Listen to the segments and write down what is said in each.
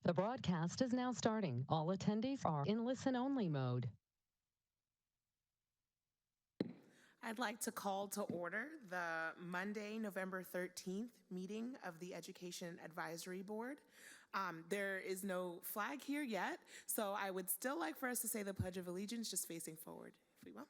The broadcast is now starting. All attendees are in listen-only mode. I'd like to call to order the Monday, November 13th meeting of the Education Advisory Board. There is no flag here yet, so I would still like for us to say the Pledge of Allegiance just facing forward, if we will.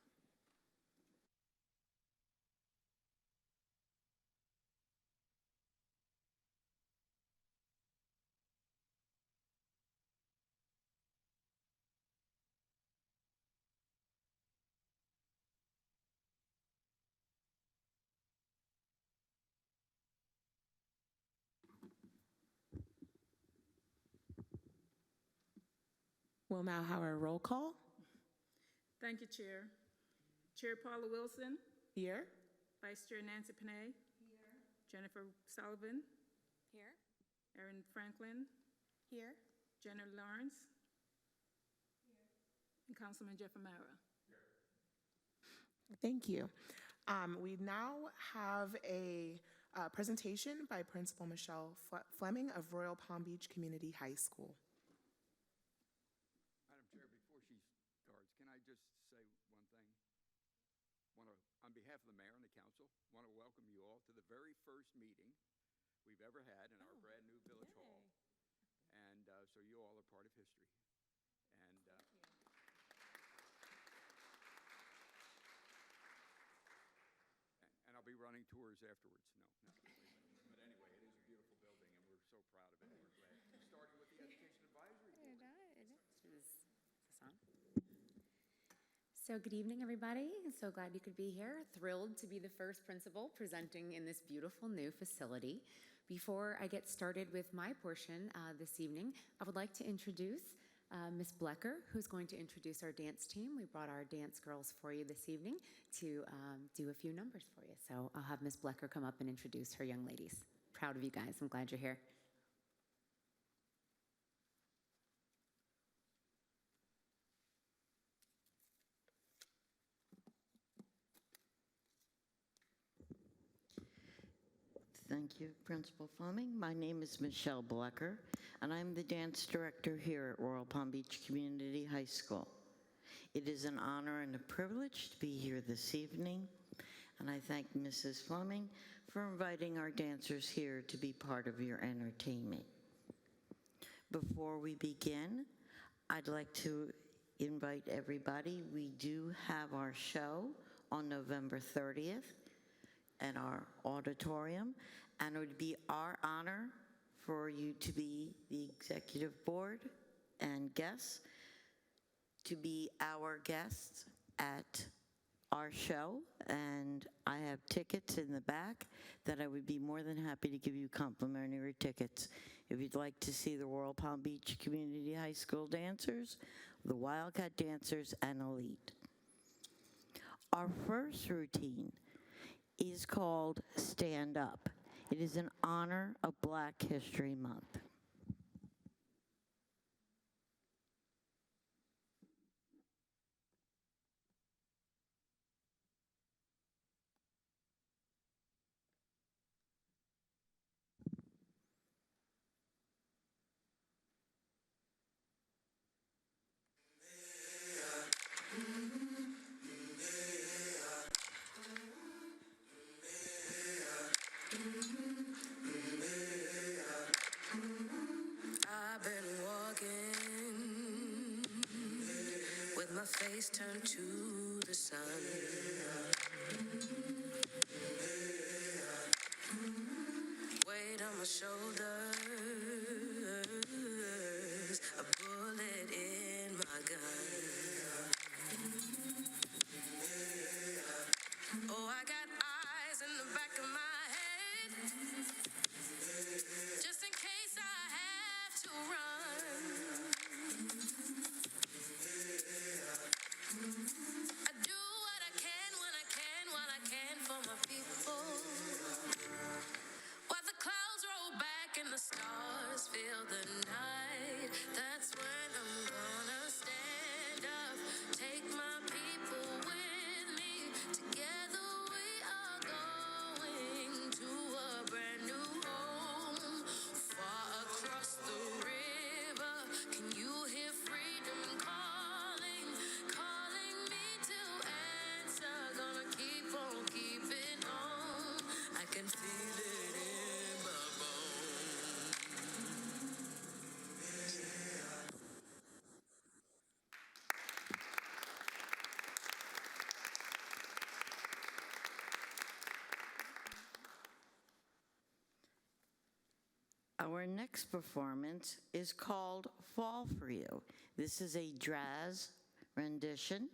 We'll now have our roll call. Thank you, Chair. Chair Paula Wilson, Here. Vice Chair Nancy Panay. Here. Jennifer Sullivan. Here. Erin Franklin. Here. Jenna Lawrence. Here. And Councilman Jeff Amara. Thank you. We now have a presentation by Principal Michelle Fleming of Royal Palm Beach Community High School. Madam Chair, before she starts, can I just say one thing? On behalf of the mayor and the council, want to welcome you all to the very first meeting we've ever had in our brand new Village Hall. And so you all are part of history. And I'll be running tours afterwards. No. But anyway, it is a beautiful building, and we're so proud of it. And we're glad. Starting with the Education Advisory Board. So good evening, everybody. So glad you could be here. Thrilled to be the first principal presenting in this beautiful new facility. Before I get started with my portion this evening, I would like to introduce Ms. Blecker, who's going to introduce our dance team. We brought our dance girls for you this evening to do a few numbers for you. So I'll have Ms. Blecker come up and introduce her young ladies. Proud of you guys. I'm glad you're here. Thank you, Principal Fleming. My name is Michelle Blecker, and I'm the dance director here at Royal Palm Beach Community High School. It is an honor and a privilege to be here this evening, and I thank Mrs. Fleming for inviting our dancers here to be part of your entertainment. Before we begin, I'd like to invite everybody. We do have our show on November 30th at our auditorium, and it would be our honor for you to be the executive board and guests, to be our guests at our show, and I have tickets in the back that I would be more than happy to give you complimentary tickets if you'd like to see the Royal Palm Beach Community High School dancers, the Wildcat dancers, and Elite. Our first routine is called Stand Up. It is in honor of Black History Month. I've been walking with my face turned to the sun. Weight on my shoulders, a bullet in my gun. Oh, I got eyes in the back of my head, just in case I have to run. I do what I can when I can, while I can for my people. While the clouds roll back and the stars fill the night, that's when I'm gonna Our next performance is called Fall for You. This is a jazz rendition.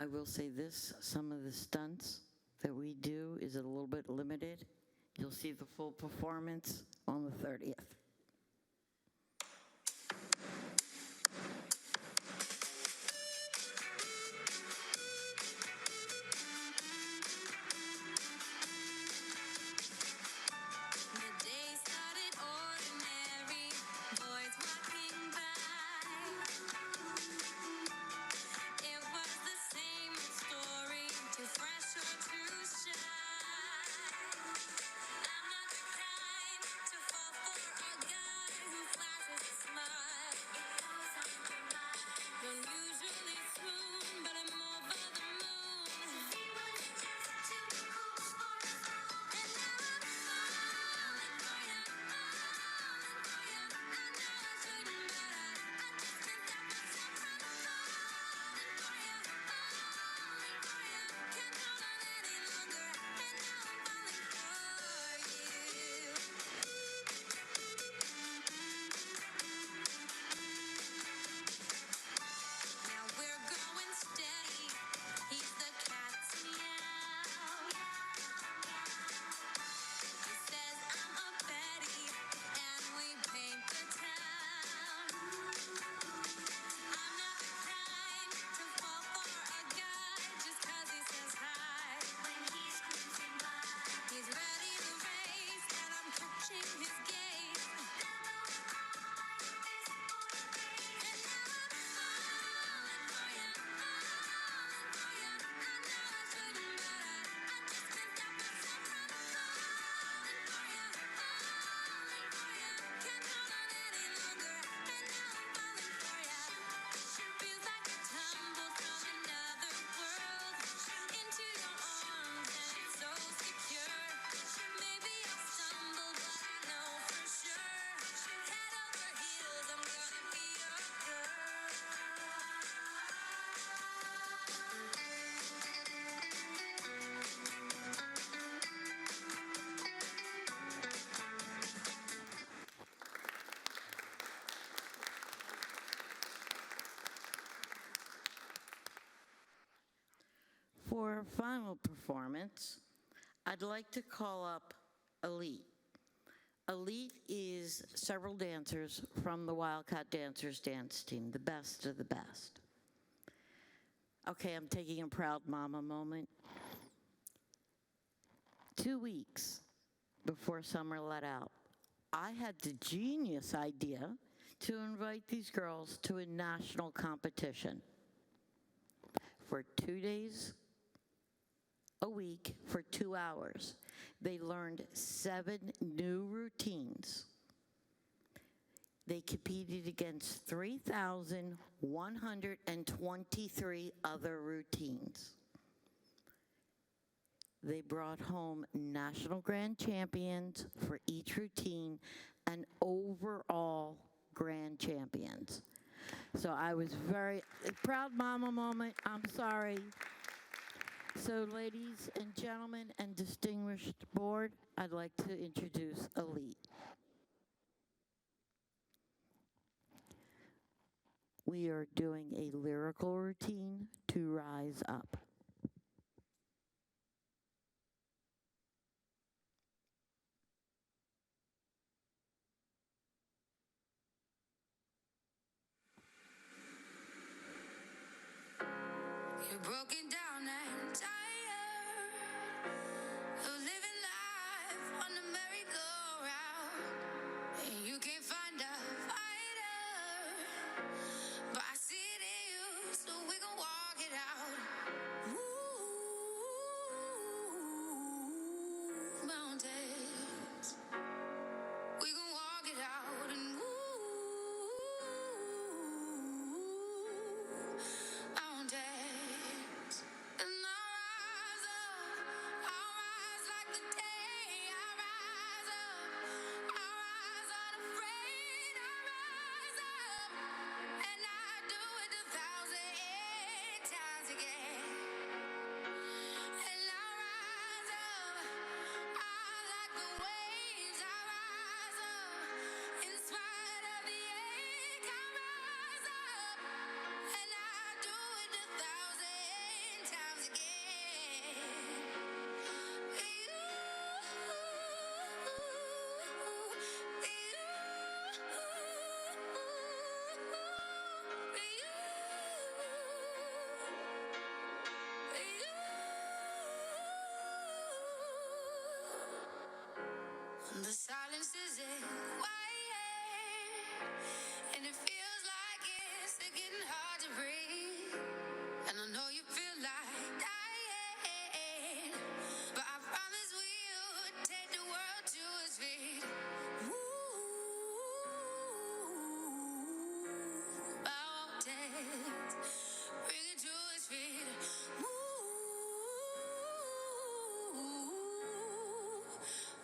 I will say this, some of the stunts that we do is a little bit limited. You'll see the full performance on the 30th. The day started ordinary, boys walking by. It was the same story, too fresh or too shy. I'm not the kind to fall for a guy who flashes a smile. Don't usually swoon, but I'm over the moon. And now I'm falling for you, falling for you. I know I shouldn't, but I just can't stop myself from falling for you, falling for you. Can't hold on any longer, and now I'm falling for you. Now we're going steady. He's the cat's meow. He says I'm a Betty, and we paint the town. I'm not the kind to fall for a guy just 'cause he says hi. When he's cruising by, he's ready to race, and I'm catching his gaze. And now I'm falling for you, falling for you. I know I shouldn't, but I just can't stop myself from falling for you, falling for you. Can't hold on any longer, and now I'm falling for you. Feels like I tumbled from another world into your arms, and it's so secure. Maybe I'll stumble, but I know for sure. Head over heels, I'm gonna be your girl. For our final performance, I'd like to call up Elite. Elite is several dancers from the Wildcat Dancers dance team, the best of the best. Okay, I'm taking a proud mama moment. 2 weeks before summer let out, I had the genius idea to invite these girls to a national competition. For 2 days a week for 2 hours. They learned 7 new routines. They competed against 3,123 other routines. They brought home national grand champions for each routine and overall grand champions. So I was very proud mama moment. I'm sorry. So ladies and gentlemen and distinguished board, I'd like to introduce Elite. We are doing a lyrical routine to rise up. You're broken down and tired of living life on the merry-go-round, and you can't find a fighter, but I see it in you, so we gon' walk it out. Move mountains, we gon' walk it out and move mountains. getting hard to breathe, and I know you feel like dying, but I promise we'll take the world to its feet. Mountains, bring it to its feet.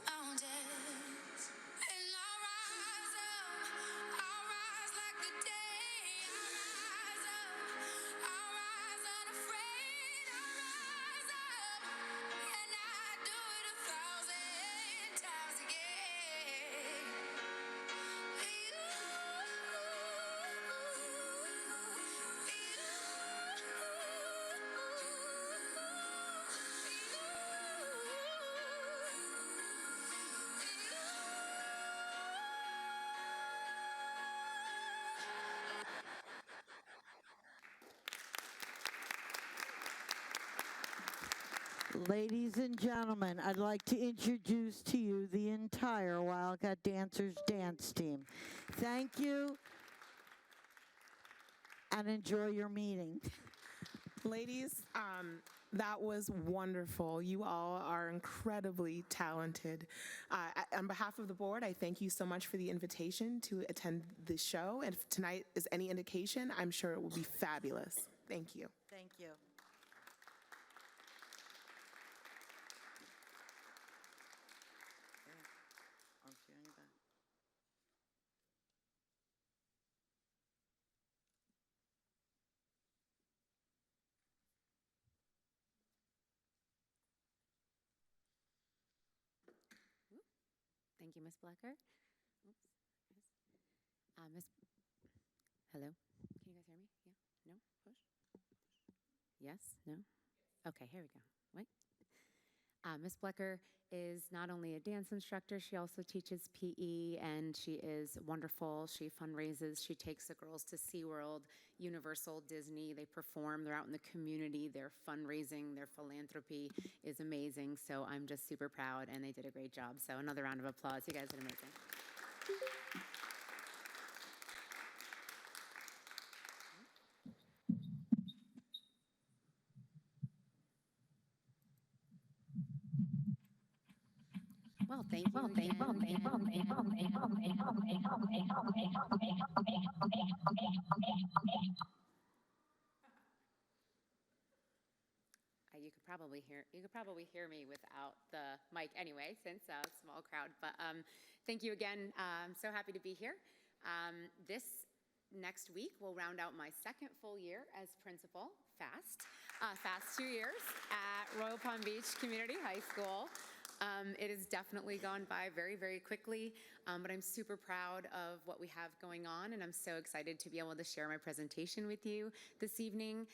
Mountains, and I'll rise up. I'll rise like the day. I'll rise up. I'll rise unafraid. I'll rise up, and I do it 1,000 times again. Ladies and gentlemen, I'd like to introduce to you the entire Wildcat Dancers dance team. Thank you, and enjoy your meeting. Ladies, that was wonderful. You all are incredibly talented. On behalf of the board, I thank you so much for the invitation to attend the show. And if tonight is any indication, I'm sure it will be fabulous. Thank you. Thank you. Thank you, Ms. Blecker. Oops. Miss, hello? Can you guys hear me? Yeah? No? Push? Yes? No? Okay, here we go. Wait. Ms. Blecker is not only a dance instructor, she also teaches PE, and she is wonderful. She fundraises. She takes the girls to SeaWorld, Universal, Disney. They perform. They're out in the community. Their fundraising, their philanthropy is amazing. So I'm just super proud, and they did a great job. So another round of applause. You guys did amazing. Well, thank you. You could probably hear me without the mic anyway, since small crowd. But thank you again. I'm so happy to be here. This next week will round out my second full year as principal, fast 2 years at Royal Palm Beach Community High School. It has definitely gone by very, very quickly, but I'm super proud of what we have going on, and I'm so excited to be able to share my presentation with you this evening.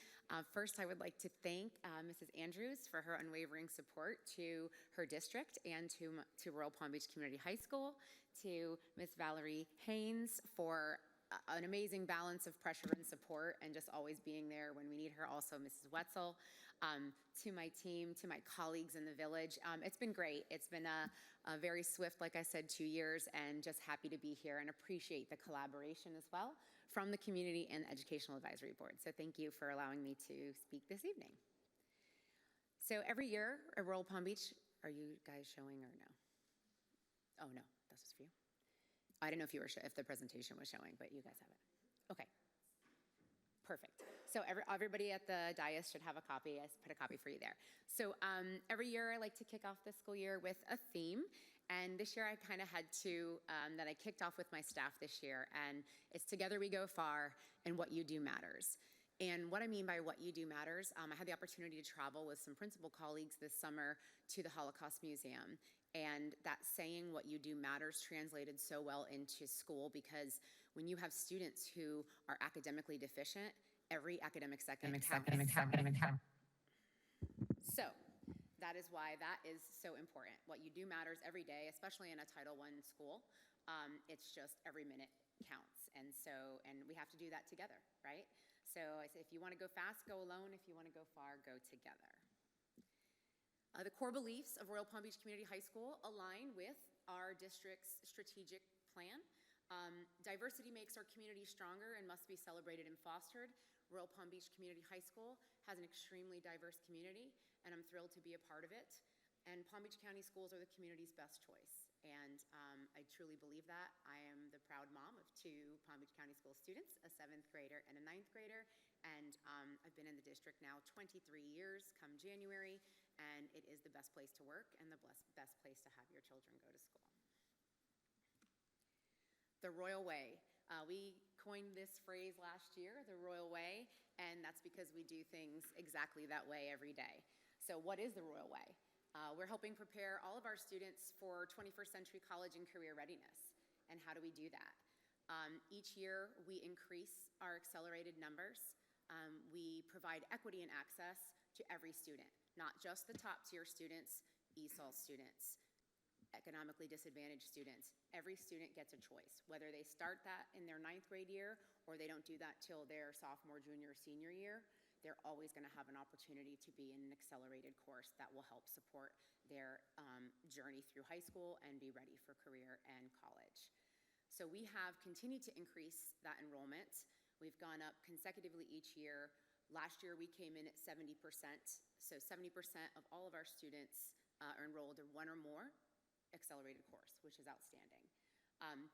First, I would like to thank Mrs. Andrews for her unwavering support to her district and to Royal Palm Beach Community High School, to Ms. Valerie Haynes for an amazing balance of pressure and support and just always being there when we need her. Also, Mrs. Wetzel, to my team, to my colleagues in the village. It's been great. It's been a very swift, like I said, 2 years, and just happy to be here and appreciate the collaboration as well from the community and Educational Advisory Board. So thank you for allowing me to speak this evening. So every year at Royal Palm Beach, are you guys showing or no? Oh, no, that's just for you. I didn't know if if the presentation was showing, but you guys have it. Okay, perfect. So everybody at the dais should have a copy. I put a copy for you there. So every year I like to kick off the school year with a theme. And this year I kind of had two that I kicked off with my staff this year. And it's Together We Go Far and What You Do Matters. And what I mean by what you do matters, I had the opportunity to travel with some principal colleagues this summer to the Holocaust Museum. And that saying, what you do matters, translated so well into school, because when you have students who are academically deficient, every academic second counts. So that is why that is so important. What you do matters every day, especially in a Title I school. It's just every minute counts. And we have to do that together, right? So I say, if you want to go fast, go alone. If you want to go far, go together. The core beliefs of Royal Palm Beach Community High School align with our district's strategic plan. Diversity makes our community stronger and must be celebrated and fostered. Royal Palm Beach Community High School has an extremely diverse community, and I'm thrilled to be a part of it. And Palm Beach County schools are the community's best choice. And I truly believe that. I am the proud mom of 2 Palm Beach County School students, a 7th grader and a 9th grader. And I've been in the district now 23 years come January, and it is the best place to work and the best place to have your children go to school. The Royal Way. We coined this phrase last year, the Royal Way, and that's because we do things exactly that way every day. So what is the Royal Way? We're helping prepare all of our students for 21st century college and career readiness. And how do we do that? Each year, we increase our accelerated numbers. We provide equity and access to every student, not just the top tier students, ESOL students, economically disadvantaged students. Every student gets a choice, whether they start that in their 9th grade year or they don't do that till their sophomore, junior, senior year. They're always going to have an opportunity to be in an accelerated course that will help support their journey through high school and be ready for career and college. So we have continued to increase that enrollment. We've gone up consecutively each year. Last year we came in at 70%. So 70% of all of our students are enrolled in one or more accelerated course, which is outstanding.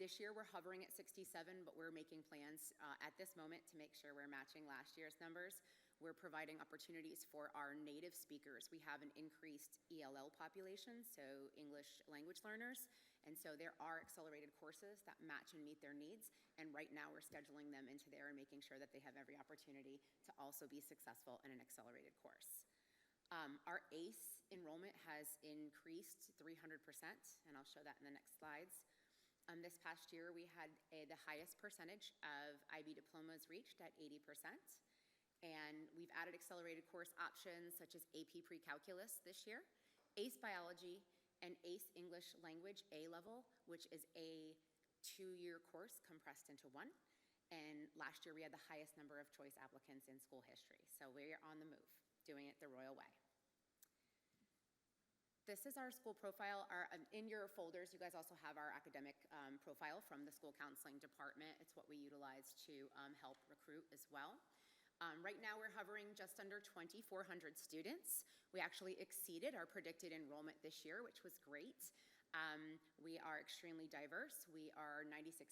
This year we're hovering at 67, but we're making plans at this moment to make sure we're matching last year's numbers. We're providing opportunities for our native speakers. We have an increased ELL population, so English language learners, and so there are accelerated courses that match and meet their needs, and right now we're scheduling them into there and making sure that they have every opportunity to also be successful in an accelerated course. Our ACE enrollment has increased 300%, and I'll show that in the next slides. This past year, we had the highest percentage of IB diplomas reached at 80%. And we've added accelerated course options such as AP Pre-Calculus this year, ACE Biology, and ACE English Language A-Level, which is a 2-year course compressed into one. And last year, we had the highest number of choice applicants in school history. So we're on the move, doing it the Royal Way. This is our school profile. In your folders, you guys also have our academic profile from the school counseling department. It's what we utilize to help recruit as well. Right now, we're hovering just under 2,400 students. We actually exceeded our predicted enrollment this year, which was great. We are extremely diverse. We are 96%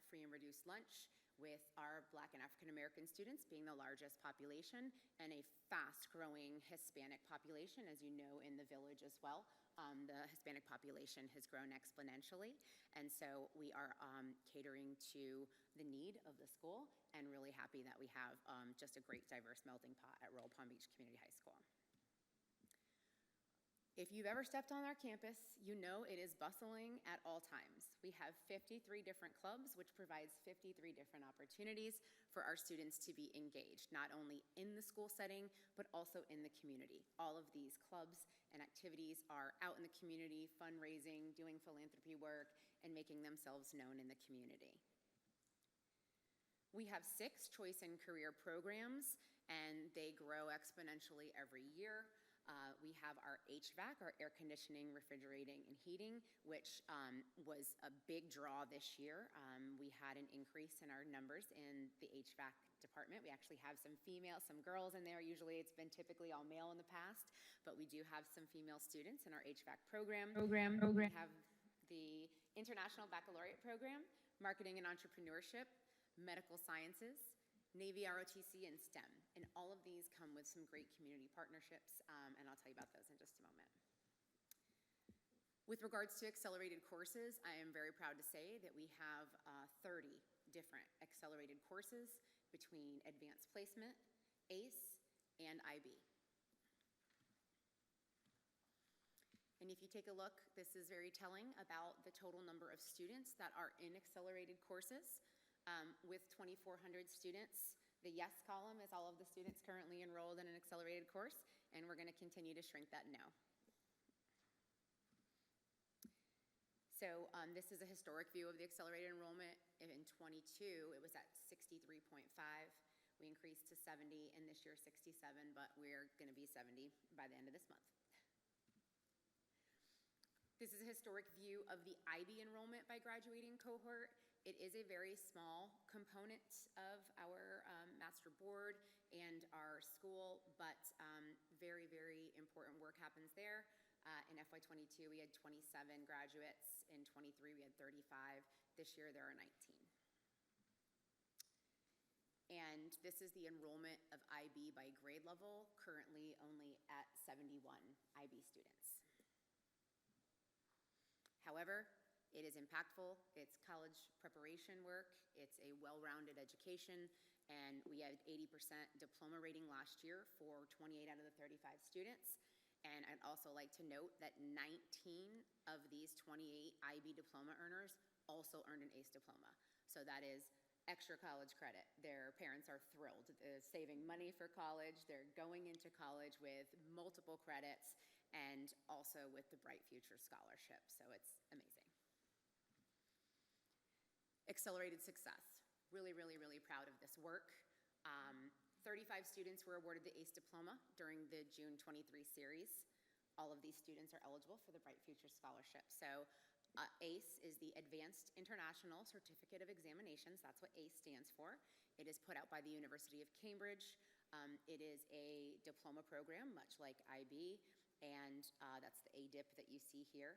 free and reduced lunch, with our Black and African American students being the largest population, and a fast-growing Hispanic population, as you know, in the village as well. The Hispanic population has grown exponentially, and so we are catering to the need of the school, and really happy that we have just a great diverse melting pot at Royal Palm Beach Community High School. If you've ever stepped on our campus, you know it is bustling at all times. We have 53 different clubs, which provides 53 different opportunities for our students to be engaged, not only in the school setting, but also in the community. All of these clubs and activities are out in the community, fundraising, doing philanthropy work, and making themselves known in the community. We have 6 choice and career programs, and they grow exponentially every year. We have our HVAC, our air conditioning, refrigerating, and heating, which was a big draw this year. We had an increase in our numbers in the HVAC department. We actually have some females, some girls in there. Usually it's been typically all male in the past, but we do have some female students in our HVAC program. We have the International Baccalaureate program, Marketing and Entrepreneurship, Medical Sciences, Navy ROTC, and STEM. And all of these come with some great community partnerships, and I'll tell you about those in just a moment. With regards to accelerated courses, I am very proud to say that we have 30 different accelerated courses between advanced placement, ACE, and IB. And if you take a look, this is very telling about the total number of students that are in accelerated courses. With 2,400 students, the yes column is all of the students currently enrolled in an accelerated course, and we're going to continue to shrink that no. So this is a historic view of the accelerated enrollment. In '22, it was at 63.5. We increased to 70, and this year 67, but we're going to be 70 by the end of this month. This is a historic view of the IB enrollment by graduating cohort. It is a very small component of our master board and our school, but very, very important work happens there. In FY22, we had 27 graduates. In '23, we had 35. This year, there are 19. And this is the enrollment of IB by grade level, currently only at 71 IB students. However, it is impactful, it's college preparation work, it's a well-rounded education, and we had 80% diploma rating last year for 28 out of the 35 students. And I'd also like to note that 19 of these 28 IB diploma earners also earned an ACE diploma. So that is extra college credit. Their parents are thrilled. They're saving money for college, they're going into college with multiple credits, and also with the Bright Future Scholarship, so it's amazing. Accelerated success. Really, really, really proud of this work. 35 students were awarded the ACE diploma during the June '23 series. All of these students are eligible for the Bright Future Scholarship. So ACE is the Advanced International Certificate of Examinations. That's what ACE stands for. It is put out by the University of Cambridge. It is a diploma program, much like IB, and that's the ADIP that you see here.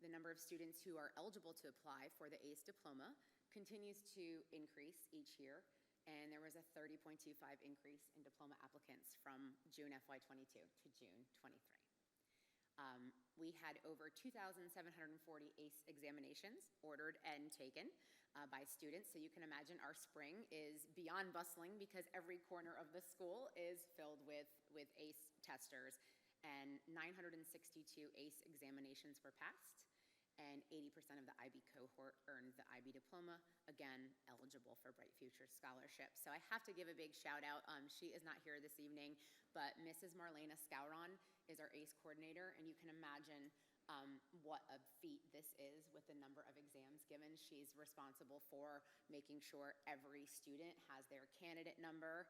The number of students who are eligible to apply for the ACE diploma continues to increase each year, and there was a 30.25 increase in diploma applicants from June FY22 to June '23. We had over 2,740 ACE examinations ordered and taken by students, so you can imagine our spring is beyond bustling because every corner of the school is filled with ACE testers, and 962 ACE examinations were passed, and 80% of the IB cohort earned the IB diploma, again, eligible for Bright Future Scholarship. So I have to give a big shout out. She is not here this evening, but Mrs. Marlena Scouron is our ACE coordinator, and you can imagine what a feat this is with the number of exams given. She's responsible for making sure every student has their candidate number,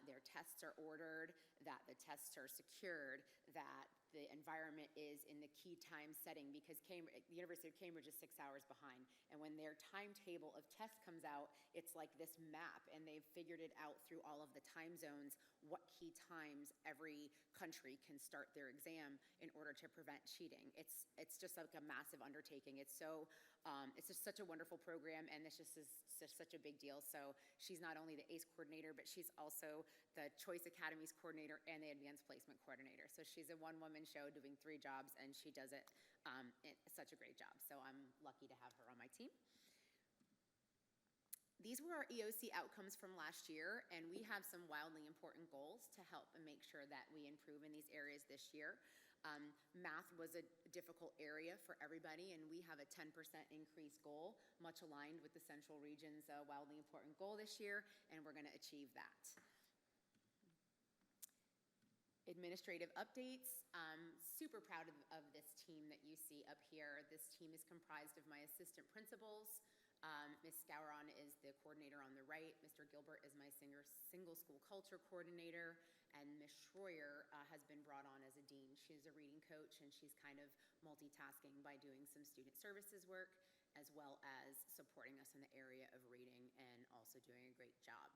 their tests are ordered, that the tests are secured, that the environment is in the key time setting, because the University of Cambridge is 6 hours behind. And when their timetable of tests comes out, it's like this map, and they've figured it out through all of the time zones, what key times every country can start their exam in order to prevent cheating. It's just like a massive undertaking. It's just such a wonderful program, and this just is such a big deal. So she's not only the ACE coordinator, but she's also the Choice Academies coordinator and the Advanced Placement coordinator. So she's a one-woman show doing 3 jobs, and she does it such a great job. So I'm lucky to have her on my team. These were our EOC outcomes from last year, and we have some wildly important goals to help and make sure that we improve in these areas this year. Math was a difficult area for everybody, and we have a 10% increase goal, much aligned with the Central Region's wildly important goal this year, and we're going to achieve that. Administrative updates. Super proud of this team that you see up here. This team is comprised of my assistant principals. Ms. Scouron is the coordinator on the right. Mr. Gilbert is my single school culture coordinator, and Ms. Schroyer has been brought on as a dean. She's a reading coach, and she's kind of multitasking by doing some student services work, as well as supporting us in the area of reading and also doing a great job.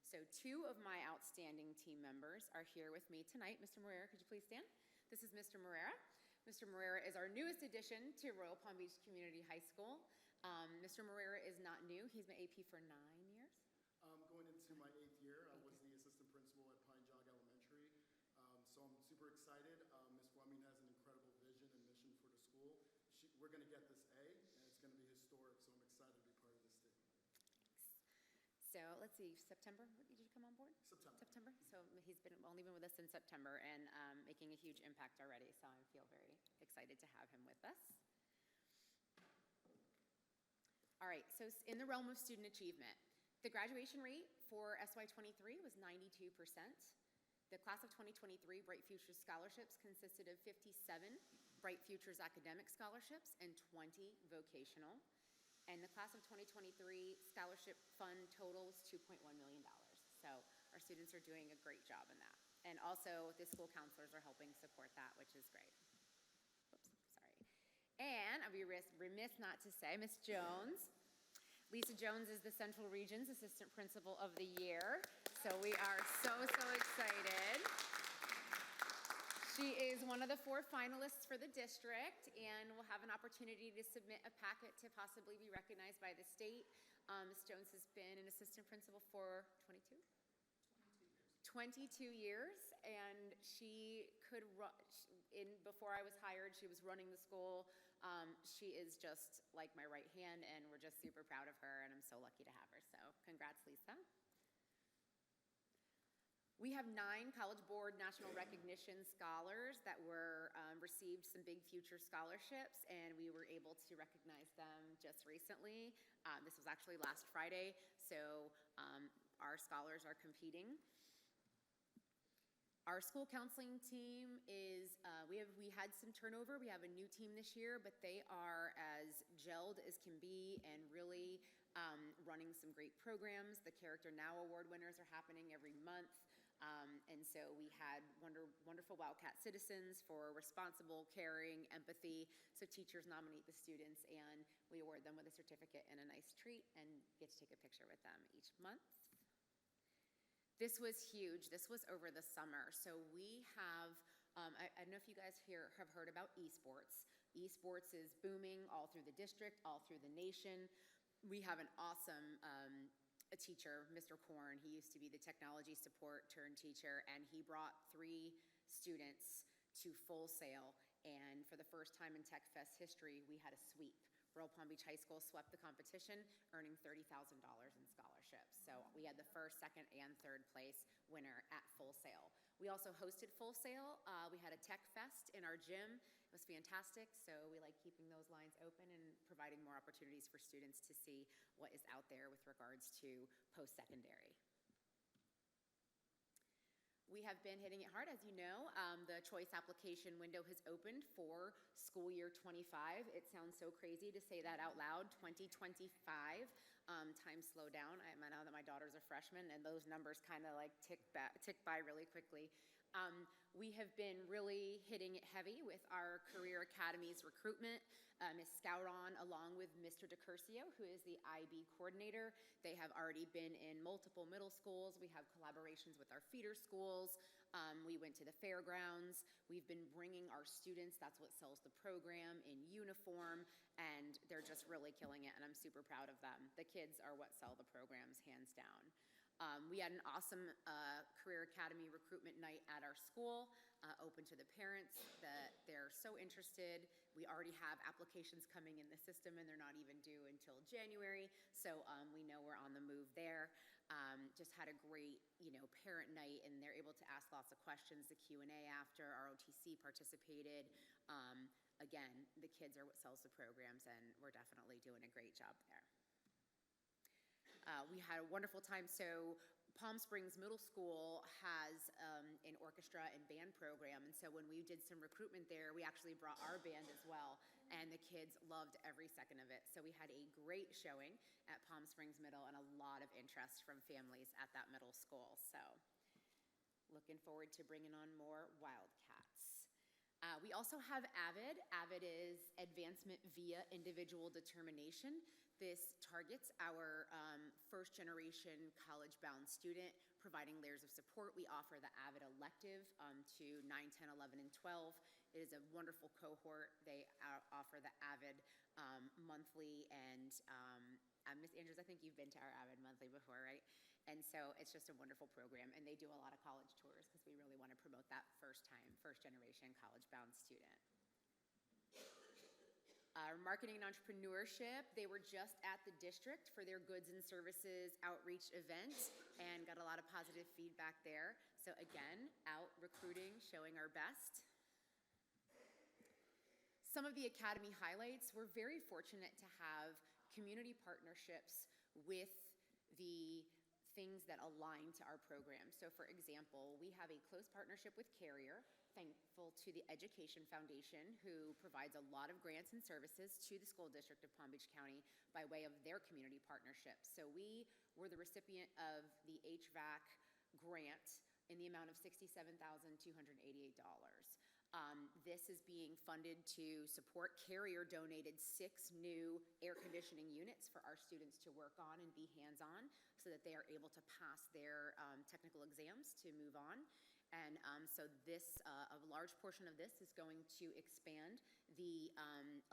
So 2 of my outstanding team members are here with me tonight. Mr. Morera, could you please stand? This is Mr. Morera. Mr. Morera is our newest addition to Royal Palm Beach Community High School. Mr. Morera is not new. He's been AP for 9 years. Going into my 8th year, I was the assistant principal at Pine Jog Elementary. So I'm super excited. Ms. Fleming has an incredible vision and mission for the school. We're going to get this A, and it's going to be historic, so I'm excited to be part of this team. So let's see, September, did you come on board? September. So he's only been with us since September, and making a huge impact already, so I feel very excited to have him with us. All right, so in the realm of student achievement, the graduation rate for SY23 was 92%. The class of 2023 Bright Futures scholarships consisted of 57 Bright Futures academic scholarships and 20 vocational. And the class of 2023 scholarship fund total was $2.1 million. So our students are doing a great job in that. And also the school counselors are helping support that, which is great. Oops, sorry. And I'd be remiss not to say, Ms. Jones Lisa Jones is the Central Region's Assistant Principal of the Year, so we are so excited. She is one of the 4 finalists for the district and will have an opportunity to submit a packet to possibly be recognized by the state. Ms. Jones has been an assistant principal for 22 years, and she could run, before I was hired, she was running the school. She is just like my right hand, and we're just super proud of her, and I'm so lucky to have her. So congrats, Lisa. We have 9 College Board National Recognition Scholars that were received some big future scholarships, and we were able to recognize them just recently. This was actually last Friday, so our scholars are competing. Our school counseling team is, we had some turnover. We have a new team this year, but they are as gelled as can be and really running some great programs. The Character Now Award winners are happening every month. And so we had wonderful Wildcat citizens for responsible, caring, empathy. So teachers nominate the students, and we award them with a certificate and a nice treat and get to take a picture with them each month. This was huge. This was over the summer. So we have, I don't know if you guys here have heard about esports. Esports is booming all through the district, all through the nation. We have an awesome a teacher, Mr. Korn. He used to be the technology support turned teacher, and he brought 3 students to Full Sail. And for the first time in Tech Fest history, we had a sweep. Royal Palm Beach High School swept the competition, earning $30,000 in scholarships. So we had the first, second, and third place winner at Full Sail. We also hosted Full Sail. We had a Tech Fest in our gym. It was fantastic, so we like keeping those lines open and providing more opportunities for students to see what is out there with regards to post-secondary. We have been hitting it hard, as you know. The choice application window has opened for school year 25. It sounds so crazy to say that out loud, 2025. Time slow down. I know that my daughter's a freshman, and those numbers kind of like tick by really quickly. We have been really hitting it heavy with our Career Academies recruitment. Ms. Scouron, along with Mr. DeCurcio, who is the IB coordinator. They have already been in multiple middle schools. We have collaborations with our feeder schools. We went to the fairgrounds. We've been bringing our students, that's what sells the program, in uniform, and they're just really killing it, and I'm super proud of them. The kids are what sell the programs, hands down. We had an awesome Career Academy recruitment night at our school, open to the parents. They're so interested. We already have applications coming in the system, and they're not even due until January, so we know we're on the move there. Just had a great, parent night, and they're able to ask lots of questions. The Q&A after, ROTC participated. Again, the kids are what sells the programs, and we're definitely doing a great job there. We had a wonderful time. So Palm Springs Middle School has an orchestra and band program, and so when we did some recruitment there, we actually brought our band as well, and the kids loved every second of it. So we had a great showing at Palm Springs Middle and a lot of interest from families at that middle school. So looking forward to bringing on more Wildcats. We also have AVID. AVID is Advancement Via Individual Determination. This targets our first-generation college-bound student, providing layers of support. We offer the AVID elective to 9, 10, 11, and 12. It is a wonderful cohort. They offer the AVID monthly, and Ms. Andrews, I think you've been to our AVID monthly before, right? And so it's just a wonderful program, and they do a lot of college tours because we really want to promote that first-generation college-bound student. Marketing and entrepreneurship, they were just at the district for their goods and services outreach event and got a lot of positive feedback there. So again, out recruiting, showing our best. Some of the academy highlights, we're very fortunate to have community partnerships with the things that align to our program. So for example, we have a close partnership with Carrier, thankful to the Education Foundation, who provides a lot of grants and services to the school district of Palm Beach County by way of their community partnerships. So we were the recipient of the HVAC grant in the amount of $67,288. This is being funded to support carrier-donated 6 new air conditioning units for our students to work on and be hands-on so that they are able to pass their technical exams to move on. And so this, a large portion of this is going to expand the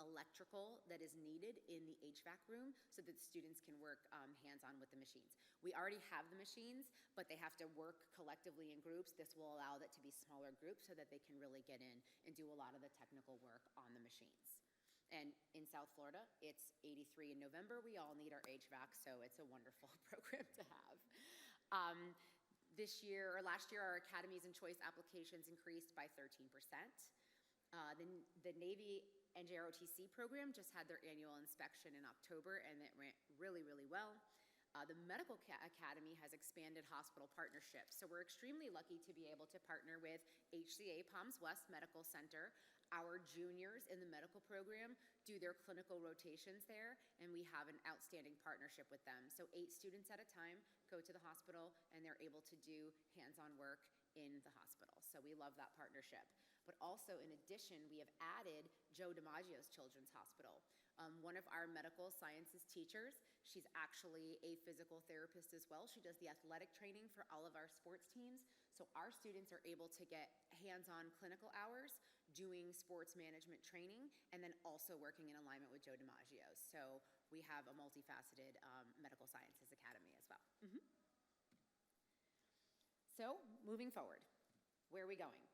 electrical that is needed in the HVAC room so that students can work hands-on with the machines. We already have the machines, but they have to work collectively in groups. This will allow that to be smaller groups so that they can really get in and do a lot of the technical work on the machines. And in South Florida, it's 83 in November. We all need our HVAC, so it's a wonderful program to have. Last year, our Academies and Choice applications increased by 13%. The Navy NJROTC program just had their annual inspection in October, and it went really, really well. The Medical Academy has expanded hospital partnerships, so we're extremely lucky to be able to partner with HCA Palms West Medical Center. Our juniors in the medical program do their clinical rotations there, and we have an outstanding partnership with them. So 8 students at a time go to the hospital, and they're able to do hands-on work in the hospital. So we love that partnership. But also, in addition, we have added Joe DiMaggio's Children's Hospital. One of our medical sciences teachers, she's actually a physical therapist as well. She does the athletic training for all of our sports teams. So our students are able to get hands-on clinical hours doing sports management training and then also working in alignment with Joe DiMaggio. So we have a multifaceted medical sciences academy as well. So moving forward, where are we going?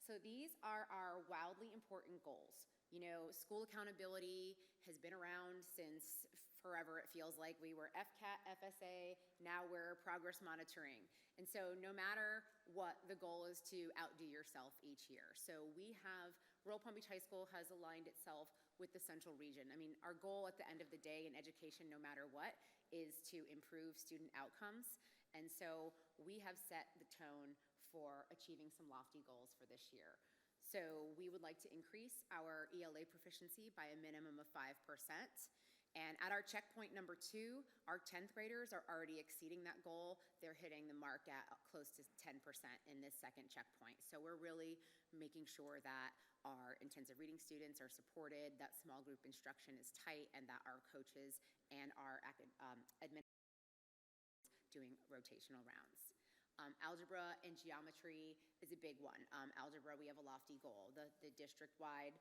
So these are our wildly important goals. You know, school accountability has been around since forever. It feels like we were FCAT, FSA, now we're progress monitoring. And so no matter what, the goal is to outdo yourself each year. So we have, Royal Palm Beach High School has aligned itself with the Central Region. I mean, our goal at the end of the day in education, no matter what, is to improve student outcomes. And so we have set the tone for achieving some lofty goals for this year. So we would like to increase our ELA proficiency by a minimum of 5%. And at our checkpoint number 2, our 10th graders are already exceeding that goal. They're hitting the mark at close to 10% in this second checkpoint. So we're really making sure that our intensive reading students are supported, that small group instruction is tight, and that our coaches and our administrators doing rotational rounds. Algebra and geometry is a big one. Algebra, we have a lofty goal. The district-wide,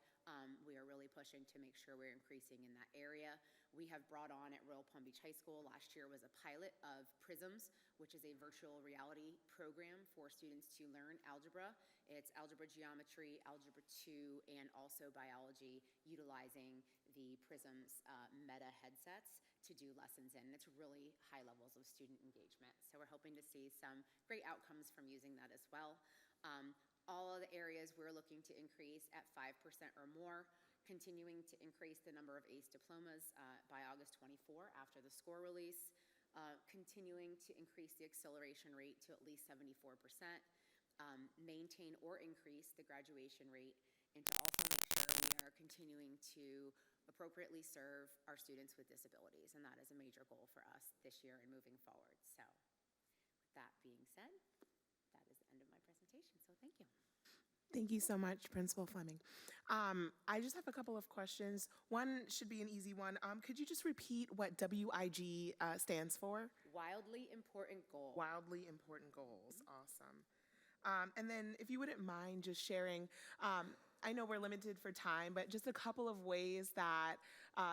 we are really pushing to make sure we're increasing in that area. We have brought on at Royal Palm Beach High School, last year was a pilot of PRISMS, which is a virtual reality program for students to learn algebra. It's algebra, geometry, algebra 2, and also biology, utilizing the PRISMS Meta headsets to do lessons in. It's really high levels of student engagement. So we're hoping to see some great outcomes from using that as well. All of the areas we're looking to increase at 5% or more, continuing to increase the number of ACE diplomas by August 24 after the score release, continuing to increase the acceleration rate to at least 74%, maintain or increase the graduation rate, and to also make sure we are continuing to appropriately serve our students with disabilities. And that is a major goal for us this year and moving forward. So with that being said, that is the end of my presentation. So thank you. Thank you so much, Principal Fleming. I just have a couple of questions. One should be an easy one. Could you just repeat what WIG stands for? Wildly important goal. Wildly important goals. Awesome. And then if you wouldn't mind just sharing, I know we're limited for time, but just a couple of ways that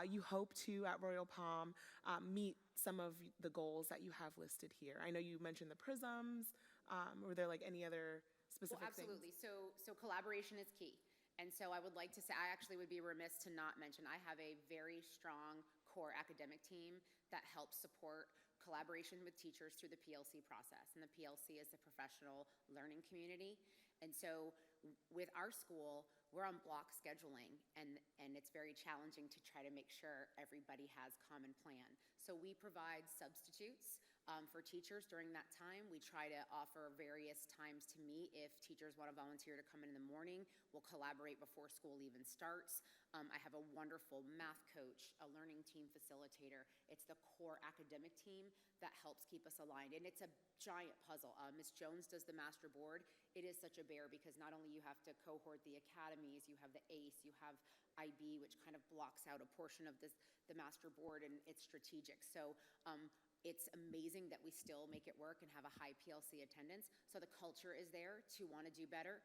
you hope to, at Royal Palm, meet some of the goals that you have listed here. I know you mentioned the PRISMs. Were there like any other specific things? Absolutely. So collaboration is key. And so I would like to say, I actually would be remiss to not mention, I have a very strong core academic team that helps support collaboration with teachers through the PLC process. And the PLC is the professional learning community. And so with our school, we're on block scheduling, and it's very challenging to try to make sure everybody has common plan. So we provide substitutes For teachers during that time, we try to offer various times to meet. If teachers want to volunteer to come in the morning, we'll collaborate before school even starts. I have a wonderful math coach, a learning team facilitator. It's the core academic team that helps keep us aligned. And it's a giant puzzle. Ms. Jones does the master board. It is such a bear because not only you have to cohort the academies, you have the ACE, you have IB, which kind of blocks out a portion of the master board, and it's strategic. So it's amazing that we still make it work and have a high PLC attendance. So the culture is there to want to do better.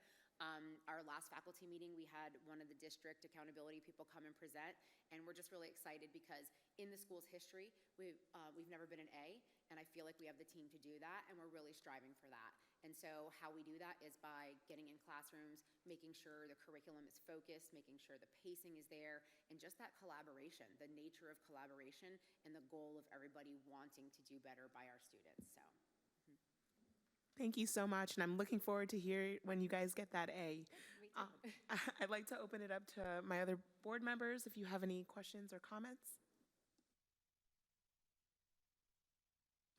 Our last faculty meeting, we had one of the district accountability people come and present, and we're just really excited because in the school's history, we've never been an A, and I feel like we have the team to do that, and we're really striving for that. And so how we do that is by getting in classrooms, making sure the curriculum is focused, making sure the pacing is there, and just that collaboration, the nature of collaboration, and the goal of everybody wanting to do better by our students. So. Thank you so much, and I'm looking forward to hear when you guys get that A. Me too. I'd like to open it up to my other board members if you have any questions or comments.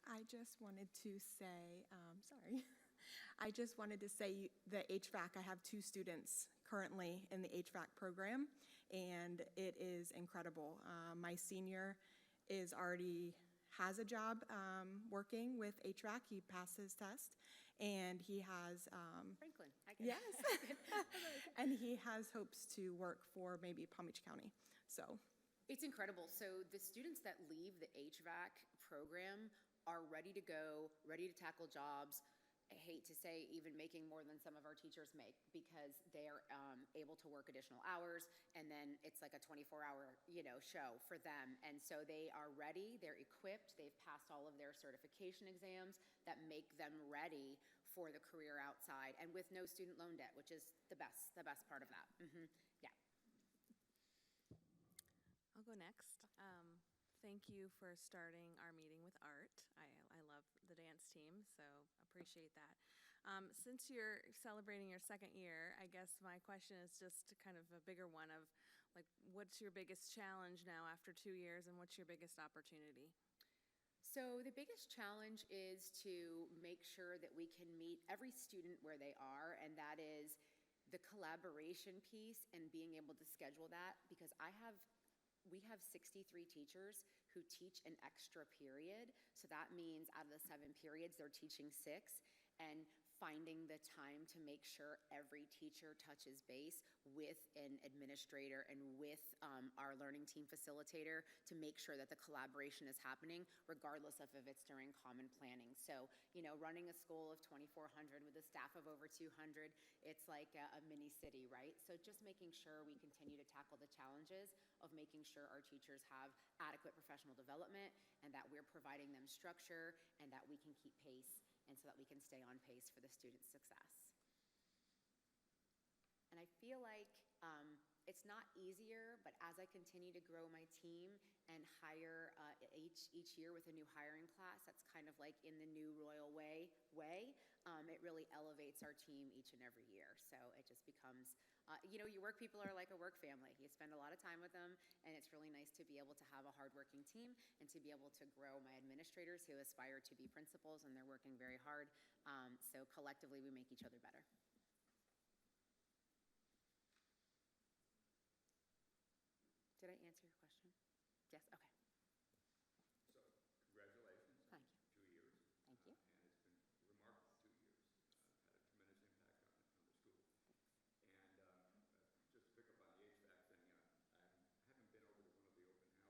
I just wanted to say, sorry. I just wanted to say the HVAC, I have 2 students currently in the HVAC program, and it is incredible. My senior is already has a job working with HVAC. He passed his test, and he has Franklin, I guess. yes, and he has hopes to work for maybe Palm Beach County. So It's incredible. So the students that leave the HVAC program are ready to go, ready to tackle jobs. I hate to say even making more than some of our teachers make because they're able to work additional hours, and then it's like a 24-hour, show for them. And so they are ready, they're equipped, they've passed all of their certification exams that make them ready for the career outside, and with no student loan debt, which is the best part of that. Yeah. I'll go next. Thank you for starting our meeting with art. I love the dance team, so appreciate that. Since you're celebrating your second year, I guess my question is just kind of a bigger one of, like, what's your biggest challenge now after 2 years, and what's your biggest opportunity? So the biggest challenge is to make sure that we can meet every student where they are, and that is the collaboration piece and being able to schedule that, because we have 63 teachers who teach an extra period. So that means out of the 7 periods, they're teaching 6. And finding the time to make sure every teacher touches base with an administrator and with our learning team facilitator to make sure that the collaboration is happening, regardless of if it's during common planning. So, running a school of 2,400 with a staff of over 200, it's like a mini city, right? So just making sure we continue to tackle the challenges of making sure our teachers have adequate professional development and that we're providing them structure and that we can keep pace, and so that we can stay on pace for the students' success. And I feel like it's not easier, but as I continue to grow my team and hire each year with a new hiring class, that's kind of like in the new Royal way, it really elevates our team each and every year. So it just becomes, your work people are like a work family. You spend a lot of time with them, and it's really nice to be able to have a hardworking team and to be able to grow my administrators who aspire to be principals, and they're working very hard. So collectively, we make each other better. Did I answer your question? Yes, okay. So, congratulations. Thank you. 2 years. Thank you. And it's been remarkable 2 years. Had a tremendous impact on the school. And just to pick up on the HVAC thing,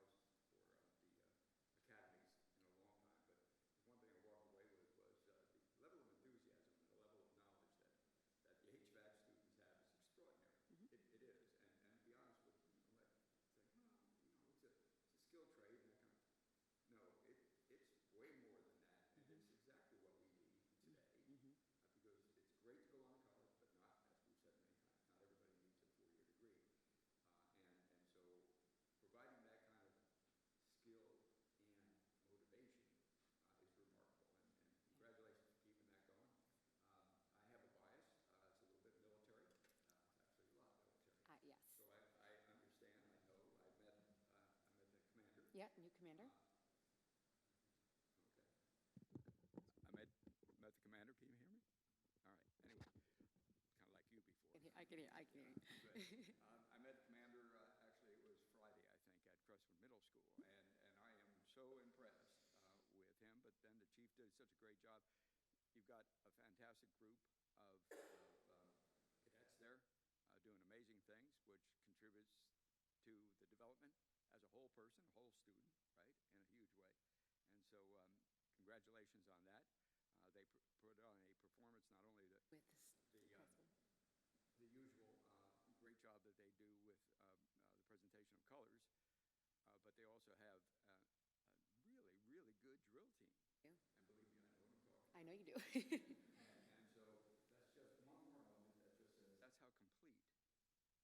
I haven't been over to one of the open house for the academies in a long time, but the one thing I walked away with was the level of enthusiasm and the level of knowledge that the HVAC students have is extraordinary. It is. And to be honest with you, it's a skill trade and that kind of. No, it's way more than that, and it's exactly what we need today. Because it's great to go on to college, but not, as we've said many times, not everybody needs a 4-year degree. And so providing that kind of skill and motivation is remarkable. And congratulations for keeping that going. I have a bias. It's a little bit military. It's actually a lot military. Yes. So I understand, I know, I met the commander. Yeah, new commander. Okay. I can hear you. I met the commander, actually, it was Friday, I think, at Crestwood Middle School, and I am so impressed with him, but then the chief did such a great job. You've got a fantastic group of cadets there doing amazing things, which contributes to the development as a whole person, a whole student, right, in a huge way. And so congratulations on that. They put on a performance, not only With this the usual great job that they do with the presentation of colors, but they also have a really, really good drill team. Yeah. And believe me, I know what I'm talking about. I know you do. And so that's just one more element that just says that's how complete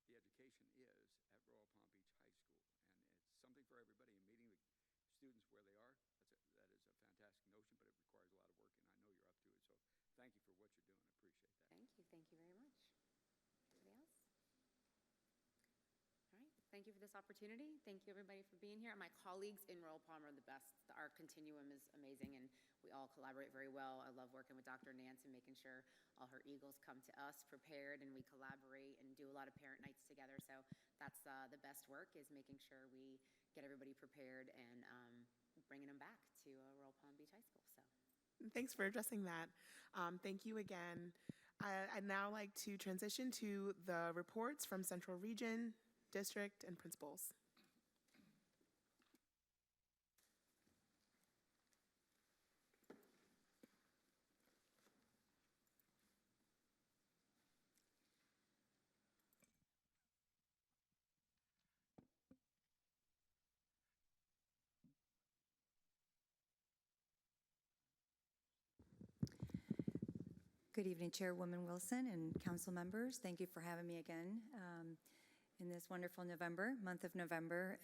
the education is at Royal Palm Beach High School. And it's something for everybody, and meeting the students where they are, that is a fantastic notion, but it requires a lot of work, and I know you're up to it. So thank you for what you're doing. I appreciate that. Thank you. Thank you very much. Anybody else? All right. Thank you for this opportunity. Thank you, everybody, for being here. My colleagues in Royal Palm are the best. Our continuum is amazing, and we all collaborate very well. I love working with Dr. Nance and making sure all her Eagles come to us prepared, and we collaborate and do a lot of parent nights together. So that's the best work, is making sure we get everybody prepared and bringing them back to Royal Palm Beach High School. So. Thanks for addressing that. Thank you again. I'd now like to transition to the reports from Central Region, District, and principals. Good evening, Chairwoman Wilson and council members. Thank you for having me again in this wonderful month of November.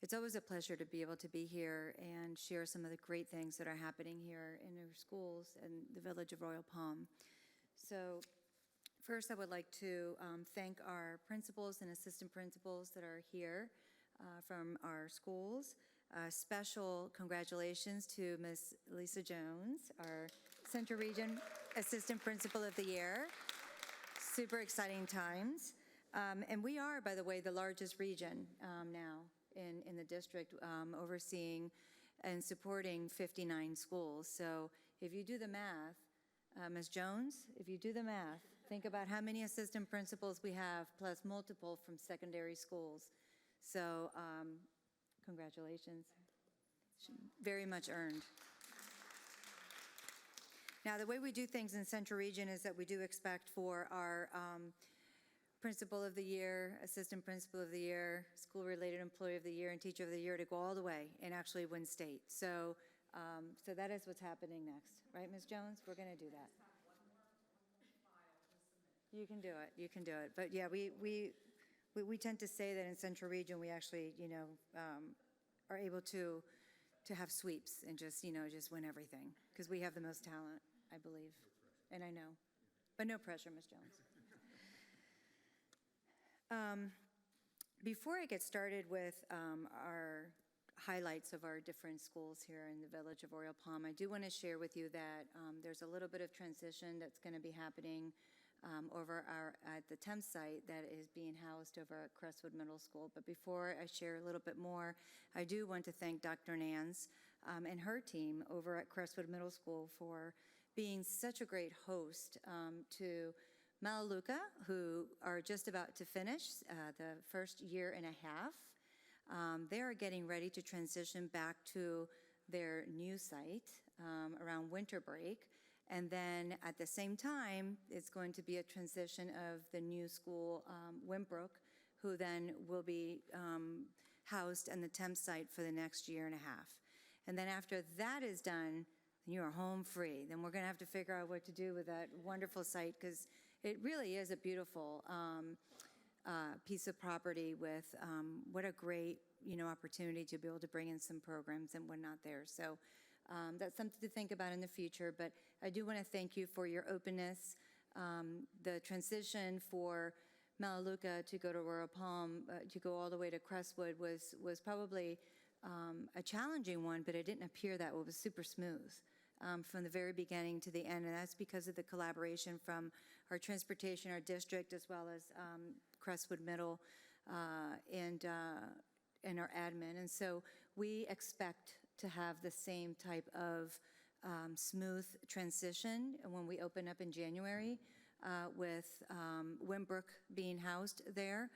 It's always a pleasure to be able to be here and share some of the great things that are happening here in our schools and the village of Royal Palm. So first, I would like to thank our principals and assistant principals that are here from our schools. Special congratulations to Ms. Lisa Jones, our Central Region Assistant Principal of the Year. Super exciting times. And we are, by the way, the largest region now in the district, overseeing and supporting 59 schools. So if you do the math, Ms. Jones, if you do the math, think about how many assistant principals we have, plus multiple from secondary schools. So congratulations. Very much earned. Now, the way we do things in Central Region is that we do expect for our Principal of the Year, Assistant Principal of the Year, School-Related Employee of the Year, and Teacher of the Year to go all the way and actually win state. So, so that is what's happening next, right, Ms. Jones? We're going to do that. You can do it. You can do it. But yeah, we tend to say that in Central Region we actually, are able to have sweeps and just win everything because we have the most talent, I believe, and I know, but no pressure, Ms. Jones. Before I get started with our highlights of our different schools here in the village of Royal Palm, I do want to share with you that there's a little bit of transition that's going to be happening over at the Thames site that is being housed over at Crestwood Middle School. But before I share a little bit more, I do want to thank Dr. Nance and her team over at Crestwood Middle School for being such a great host to Melaleuca, who are just about to finish the first year and a half. They are getting ready to transition back to their new site around winter break. And then at the same time, it's going to be a transition of the new school, Wimbrook, who then will be housed in the Thames site for the next year and a half. And then after that is done, you are home free. Then we're going to have to figure out what to do with that wonderful site because it really is a beautiful piece of property with what a great opportunity to be able to bring in some programs and whatnot there. So that's something to think about in the future, but I do want to thank you for your openness. The transition for Melaleuca to go to Royal Palm, to go all the way to Crestwood was probably a challenging one, but it didn't appear that it was super smooth. from the very beginning to the end, and that's because of the collaboration from our transportation, our district, as well as Crestwood Middle and our admin. And so we expect to have the same type of smooth transition when we open up in January with Wimbrook being housed there.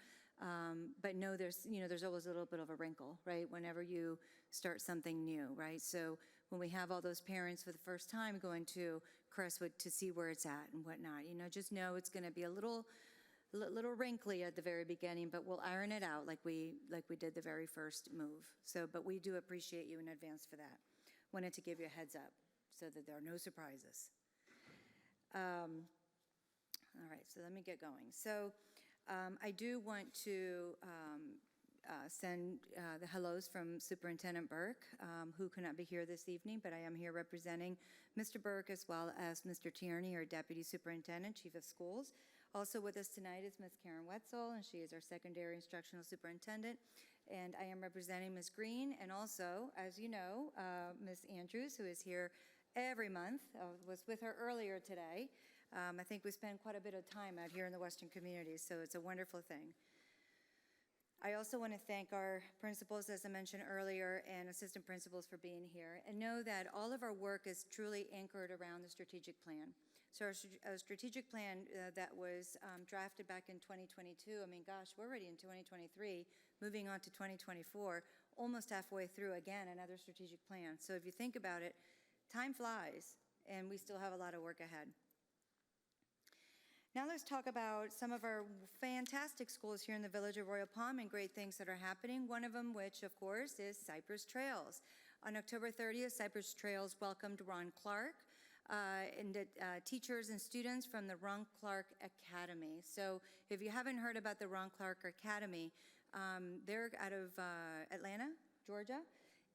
But no, there's always a little bit of a wrinkle, right? Whenever you start something new, right? So when we have all those parents for the first time going to Crestwood to see where it's at and whatnot, just know it's going to be a little wrinkly at the very beginning, but we'll iron it out like we did the very first move. So, but we do appreciate you in advance for that. Wanted to give you a heads up so that there are no surprises. All right, so let me get going. So I do want to send the hellos from Superintendent Burke, who cannot be here this evening, but I am here representing Mr. Burke as well as Mr. Tierney, our Deputy Superintendent, Chief of Schools. Also with us tonight is Ms. Karen Wetzel, and she is our Secondary Instructional Superintendent. And I am representing Ms. Green, and also, as you know, Ms. Andrews, who is here every month. I was with her earlier today. I think we spend quite a bit of time out here in the Western community, so it's a wonderful thing. I also want to thank our principals, as I mentioned earlier, and assistant principals for being here, and know that all of our work is truly anchored around the strategic plan. So our strategic plan that was drafted back in 2022, I mean, gosh, we're already in 2023, moving on to 2024, almost halfway through, again, another strategic plan. So if you think about it, time flies, and we still have a lot of work ahead. Now let's talk about some of our fantastic schools here in the village of Royal Palm and great things that are happening. One of them, which of course, is Cypress Trails. On October 30th, Cypress Trails welcomed Ron Clark and teachers and students from the Ron Clark Academy. So if you haven't heard about the Ron Clark Academy, they're out of Atlanta, Georgia.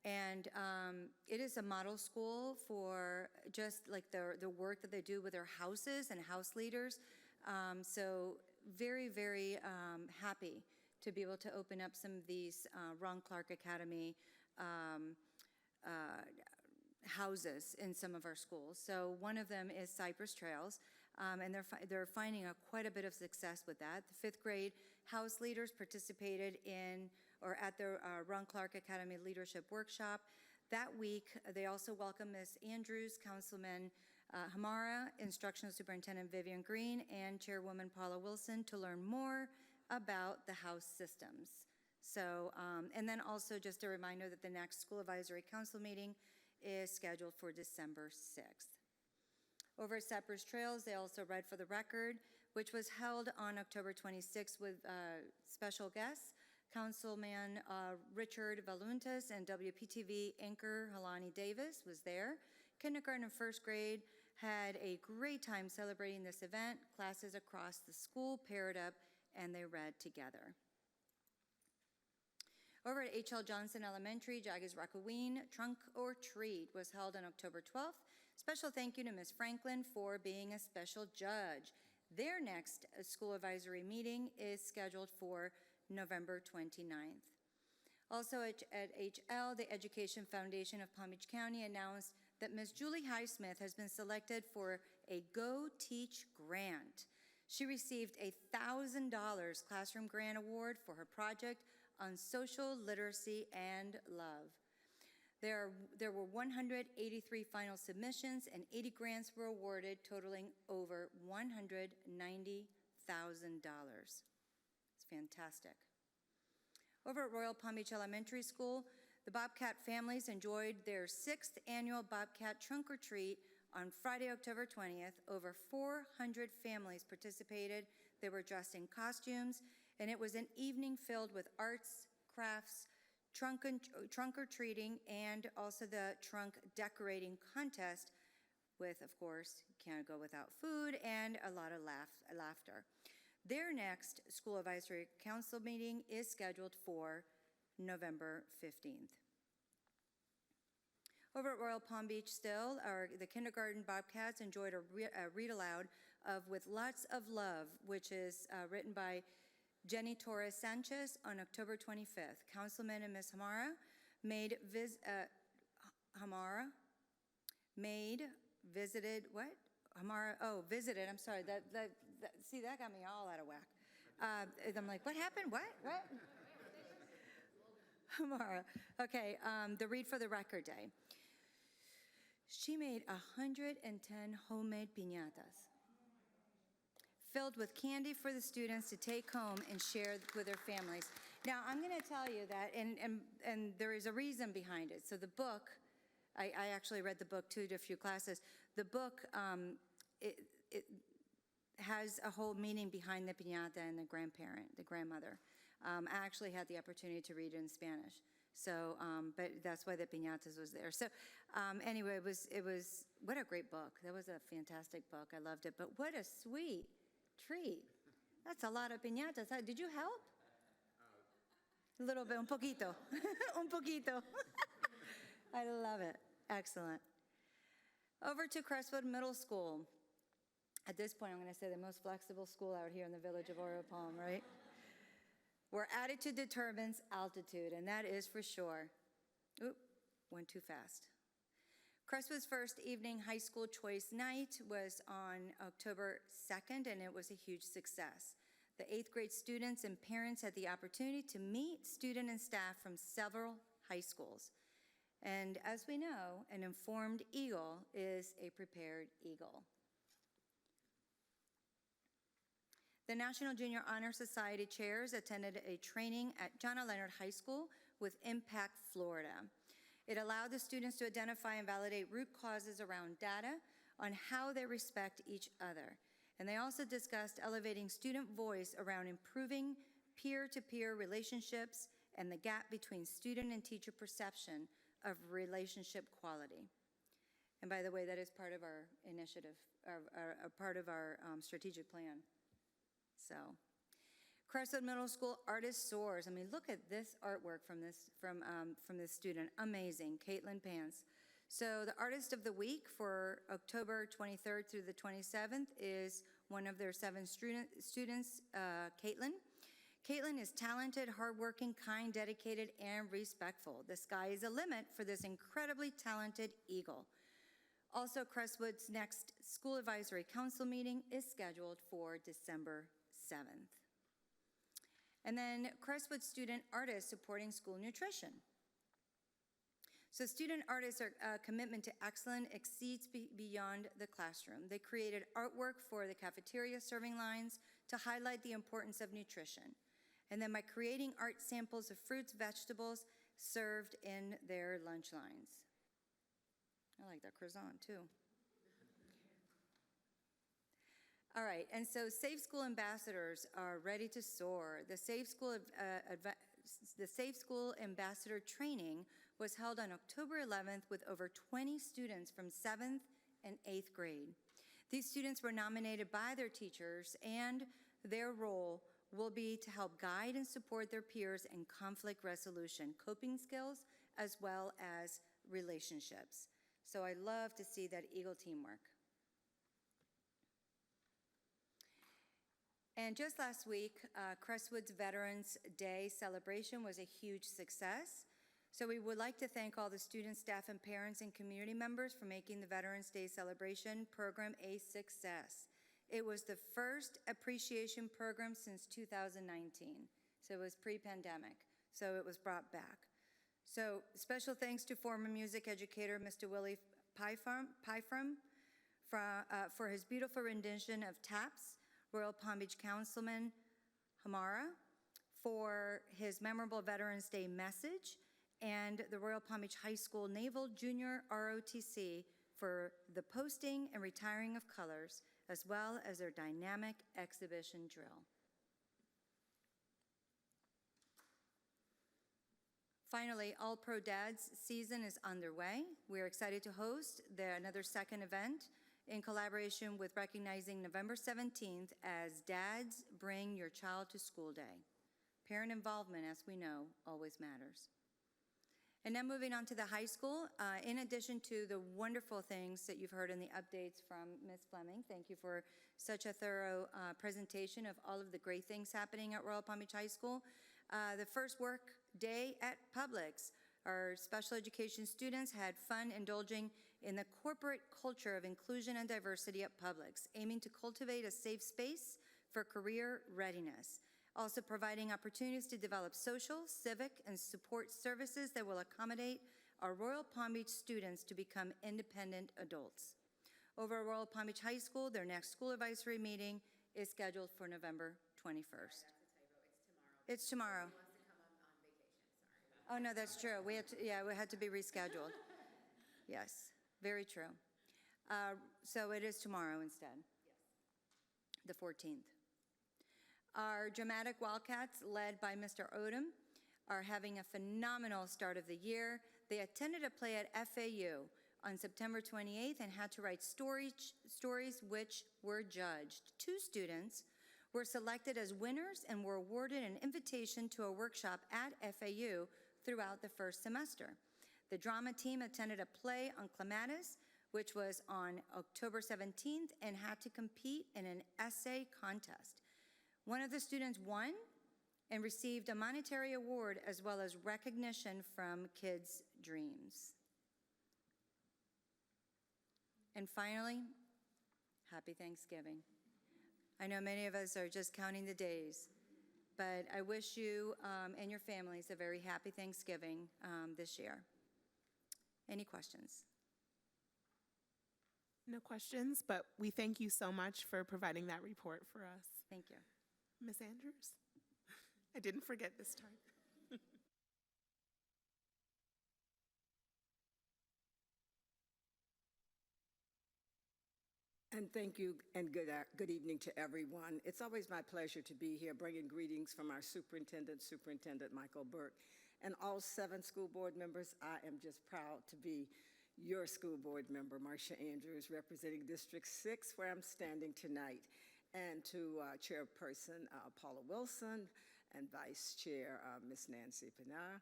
And it is a model school for just like the work that they do with their houses and house leaders. So very, very happy to be able to open up some of these Ron Clark Academy houses in some of our schools. So one of them is Cypress Trails, and they're finding quite a bit of success with that. The fifth grade house leaders participated in or at the Ron Clark Academy Leadership Workshop. That week, they also welcomed Ms. Andrews, Councilman Hamara, Instructional Superintendent Vivian Green, and Chairwoman Paula Wilson to learn more about the house systems. So, and then also just a reminder that the next School Advisory Council meeting is scheduled for December 6th. Over at Cypress Trails, they also read for the record, which was held on October 26th with special guests. Councilman Richard Valuntas and WPTV anchor Helani Davis was there. Kindergarten and first grade had a great time celebrating this event. Classes across the school paired up and they read together. Over at H.L. Johnson Elementary, Jaggers Rockaween Trunk or Treat was held on October 12th. Special thank you to Ms. Franklin for being a special judge. Their next school advisory meeting is scheduled for November 29th. Also at HL, the Education Foundation of Palm Beach County announced that Ms. Julie Highsmith has been selected for a Go Teach grant. She received a $1,000 classroom grant award for her project on social literacy and love. There were 183 final submissions and 80 grants were awarded, totaling over $190,000. It's fantastic. Over at Royal Palm Beach Elementary School, the Bobcat families enjoyed their 6th annual Bobcat Trunk or Treat on Friday, October 20th. Over 400 families participated. They were dressed in costumes, and it was an evening filled with arts, crafts, trunk or treating, and also the trunk decorating contest with, of course, can't go without food and a lot of laughter. Their next School Advisory Council meeting is scheduled for November 15th. Over at Royal Palm Beach still, the kindergarten Bobcats enjoyed a read aloud of With Lots of Love, which is written by Jenny Torres Sanchez on October 25th. Councilman and Ms. Hamara made made, visited, what? Hamara, oh, visited, I'm sorry, see, that got me all out of whack. I'm like, what happened, what? Hamara, okay, the Read for the Record Day. She made 110 homemade piñatas filled with candy for the students to take home and share with their families. Now, I'm going to tell you that, and there is a reason behind it. So the book, I actually read the book too to a few classes. The book, it has a whole meaning behind the piñata and the grandmother. I actually had the opportunity to read it in Spanish. So, but that's why the piñatas was there. So, anyway, it was, what a great book. That was a fantastic book. I loved it. But what a sweet treat. That's a lot of piñatas. Did you help? A little bit, un poquito. Un poquito. I love it. Excellent. Over to Crestwood Middle School. At this point, I'm going to say the most flexible school out here in the village of Oriole Palm, right? Where attitude determines altitude, and that is for sure. Oop, went too fast. Crestwood's first evening high school choice night was on October 2nd, and it was a huge success. The 8th grade students and parents had the opportunity to meet student and staff from several high schools. And as we know, an informed eagle is a prepared eagle. The National Junior Honor Society chairs attended a training at John L. Leonard High School with Impact Florida. It allowed the students to identify and validate root causes around data on how they respect each other. And they also discussed elevating student voice around improving peer-to-peer relationships and the gap between student and teacher perception of relationship quality. And by the way, that is part of our initiative, part of our strategic plan. So, Crestwood Middle School Artist Soars. I mean, look at this artwork from this student. Amazing, Caitlin Pants. So the Artist of the Week for October 23rd through the 27th is one of their 7 students, Caitlin. Caitlin is talented, hardworking, kind, dedicated, and respectful. The sky is the limit for this incredibly talented eagle. Also, Crestwood's next School Advisory Council meeting is scheduled for December 7th. And then Crestwood Student Artists supporting school nutrition. So student artists' commitment to excellence exceeds beyond the classroom. They created artwork for the cafeteria serving lines to highlight the importance of nutrition. And then by creating art samples of fruits, vegetables served in their lunch lines. I like that croissant too. All right, and so Safe School ambassadors are ready to soar. The Safe School Ambassador training was held on October 11th with over 20 students from 7th and 8th grade. These students were nominated by their teachers, and their role will be to help guide and support their peers in conflict resolution, coping skills, as well as relationships. So I love to see that Eagle teamwork. And just last week, Crestwood's Veterans Day celebration was a huge success. So we would like to thank all the students, staff, and parents and community members for making the Veterans Day celebration program a success. It was the first appreciation program since 2019. So it was pre-pandemic. So it was brought back. So special thanks to former music educator, Mr. Willie Pyfrom, for his beautiful rendition of Taps, Royal Palm Beach Councilman Hamara, for his memorable Veterans Day message, and the Royal Palm Beach High School Naval Junior ROTC for the posting and retiring of colors, as well as their dynamic exhibition drill. Finally, All Pro Dads season is underway. We're excited to host another second event in collaboration with recognizing November 17th as Dads Bring Your Child to School Day. Parent involvement, as we know, always matters. And now moving on to the high school, in addition to the wonderful things that you've heard in the updates from Ms. Fleming, thank you for such a thorough presentation of all of the great things happening at Royal Palm Beach High School. The first work day at Publix, our special education students had fun indulging in the corporate culture of inclusion and diversity at Publix, aiming to cultivate a safe space for career readiness. Also providing opportunities to develop social, civic, and support services that will accommodate our Royal Palm Beach students to become independent adults. Over at Royal Palm Beach High School, their next school advisory meeting is scheduled for November 21st. It's tomorrow. Oh, no, that's true. We had to be rescheduled. Yes, very true. So it is tomorrow instead. Yes. The 14th. Our dramatic Wildcats, led by Mr. Odom, are having a phenomenal start of the year. They attended a play at FAU on September 28th and had to write stories which were judged. 2 students were selected as winners and were awarded an invitation to a workshop at FAU throughout the first semester. The drama team attended a play on clematis, which was on October 17th, and had to compete in an essay contest. One of the students won and received a monetary award as well as recognition from Kids Dreams. And finally, happy Thanksgiving. I know many of us are just counting the days, but I wish you and your families a very happy Thanksgiving this year. Any questions? No questions, but we thank you so much for providing that report for us. Thank you. Ms. Andrews? I didn't forget this time. And thank you, and good evening to everyone. It's always my pleasure to be here bringing greetings from our superintendent, Superintendent Michael Burke, and all 7 school board members. I am just proud to be your school board member, Marcia Andrews, representing District 6, where I'm standing tonight, and to Chairperson Paula Wilson and Vice Chair Ms. Nancy Pinar,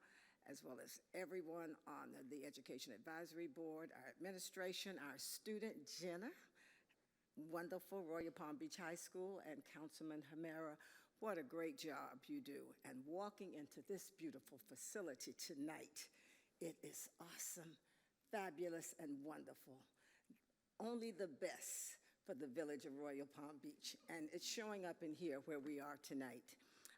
as well as everyone on the Education Advisory Board, our administration, our student, Jenna, wonderful Royal Palm Beach High School, and Councilman Hamera. What a great job you do. And walking into this beautiful facility tonight, it is awesome, fabulous, and wonderful. Only the best for the village of Royal Palm Beach. And it's showing up in here where we are tonight.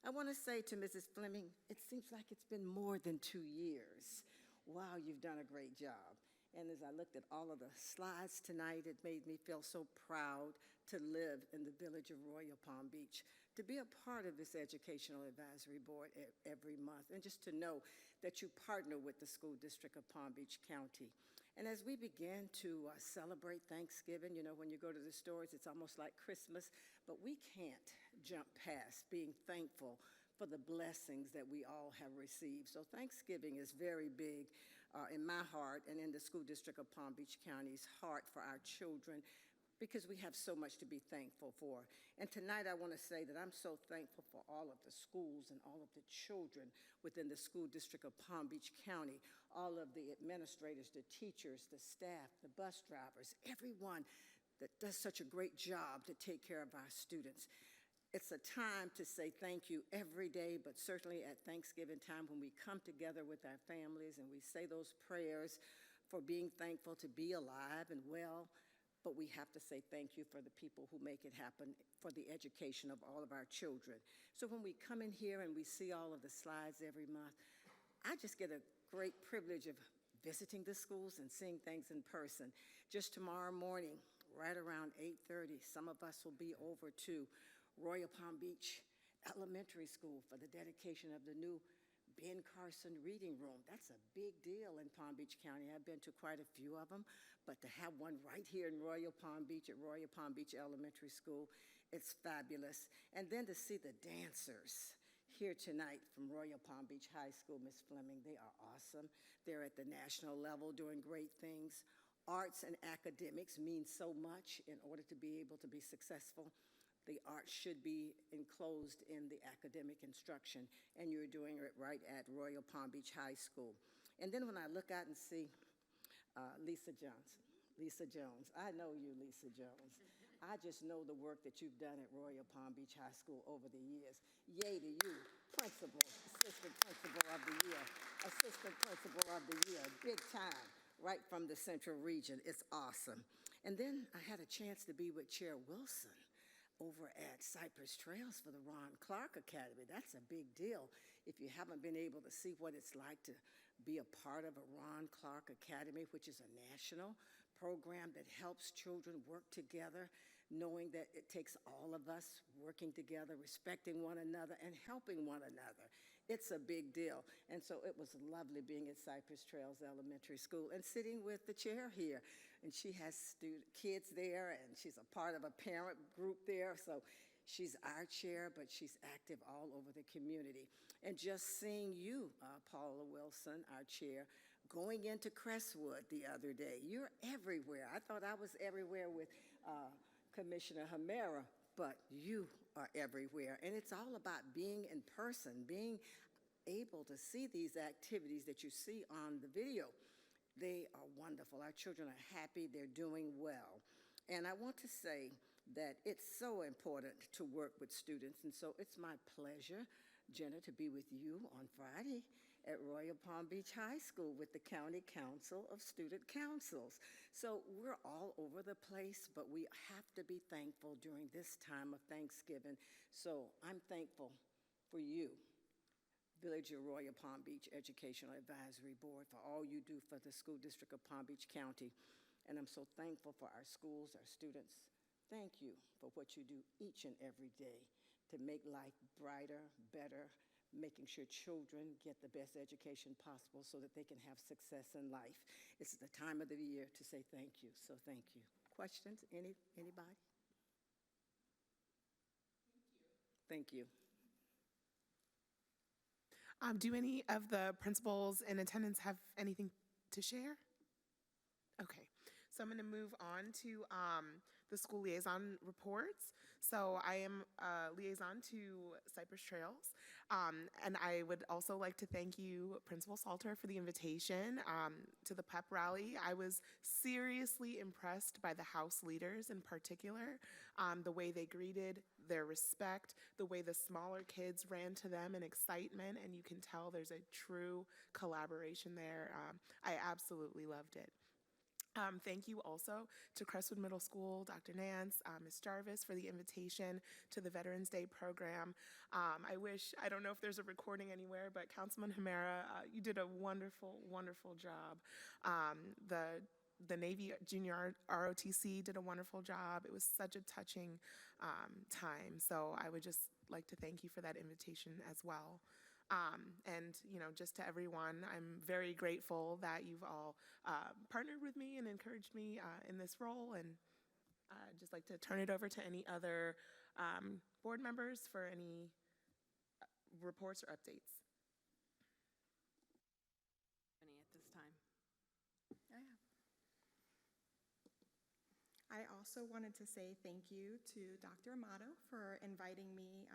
I want to say to Mrs. Fleming, it seems like it's been more than 2 years. Wow, you've done a great job. And as I looked at all of the slides tonight, it made me feel so proud to live in the village of Royal Palm Beach, to be a part of this Educational Advisory Board every month, and just to know that you partner with the School District of Palm Beach County. And as we begin to celebrate Thanksgiving, you know, when you go to the stores, it's almost like Christmas, but we can't jump past being thankful for the blessings that we all have received. So Thanksgiving is very big in my heart and in the School District of Palm Beach County's heart for our children, because we have so much to be thankful for. And tonight I want to say that I'm so thankful for all of the schools and all of the children within the School District of Palm Beach County, all of the administrators, the teachers, the staff, the bus drivers, everyone that does such a great job to take care of our students. It's a time to say thank you every day, but certainly at Thanksgiving time when we come together with our families and we say those prayers for being thankful to be alive and well, but we have to say thank you for the people who make it happen for the education of all of our children. So when we come in here and we see all of the slides every month, I just get a great privilege of visiting the schools and seeing things in person. Just tomorrow morning, right around 8:30, some of us will be over to Royal Palm Beach Elementary School for the dedication of the new Ben Carson Reading Room. That's a big deal in Palm Beach County. I've been to quite a few of them, but to have one right here in Royal Palm Beach at Royal Palm Beach Elementary School, it's fabulous. And then to see the dancers here tonight from Royal Palm Beach High School, Ms. Fleming, they are awesome. They're at the national level doing great things. Arts and academics mean so much in order to be able to be successful. The arts should be enclosed in the academic instruction, and you're doing it right at Royal Palm Beach High School. And then when I look out and see Lisa Jones, I know you, Lisa Jones. I just know the work that you've done at Royal Palm Beach High School over the years. Yay to you, principal, assistant principal of the year, assistant principal of the year, big time. right from the Central Region. It's awesome. And then I had a chance to be with Chair Wilson over at Cypress Trails for the Ron Clark Academy. That's a big deal. If you haven't been able to see what it's like to be a part of a Ron Clark Academy, which is a national program that helps children work together, knowing that it takes all of us working together, respecting one another, and helping one another. It's a big deal. And so it was lovely being at Cypress Trails Elementary School and sitting with the chair here. And she has kids there, and she's a part of a parent group there. So she's our chair, but she's active all over the community. And just seeing you, Paula Wilson, our chair, going into Crestwood the other day. You're everywhere. I thought I was everywhere with Commissioner Hamera, but you are everywhere. And it's all about being in person, being able to see these activities that you see on the video. They are wonderful. Our children are happy. They're doing well. And I want to say that it's so important to work with students. And so it's my pleasure, Jenna, to be with you on Friday at Royal Palm Beach High School with the County Council of Student Councils. So we're all over the place, but we have to be thankful during this time of Thanksgiving. So I'm thankful for you, Village of Royal Palm Beach Educational Advisory Board, for all you do for the School District of Palm Beach County. And I'm so thankful for our schools, our students. Thank you for what you do each and every day to make life brighter, better, making sure children get the best education possible so that they can have success in life. It's the time of the year to say thank you, so thank you. Questions? Anybody? Thank you. Do any of the principals in attendance have anything to share? Okay, so I'm going to move on to the school liaison reports. So I am a liaison to Cypress Trails, and I would also like to thank you, Principal Salter, for the invitation to the pep rally. I was seriously impressed by the house leaders in particular, the way they greeted, their respect, the way the smaller kids ran to them in excitement, and you can tell there's a true collaboration there. I absolutely loved it. Thank you also to Crestwood Middle School, Dr. Nance, Ms. Jarvis for the invitation to the Veterans Day program. I don't know if there's a recording anywhere, but Councilman Hamera, you did a wonderful, wonderful job. The Navy Junior ROTC did a wonderful job. It was such a touching time. So I would just like to thank you for that invitation as well. And, just to everyone, I'm very grateful that you've all partnered with me and encouraged me in this role. And I'd just like to turn it over to any other board members for any reports or updates. Any at this time? I also wanted to say thank you to Dr. Amato for inviting me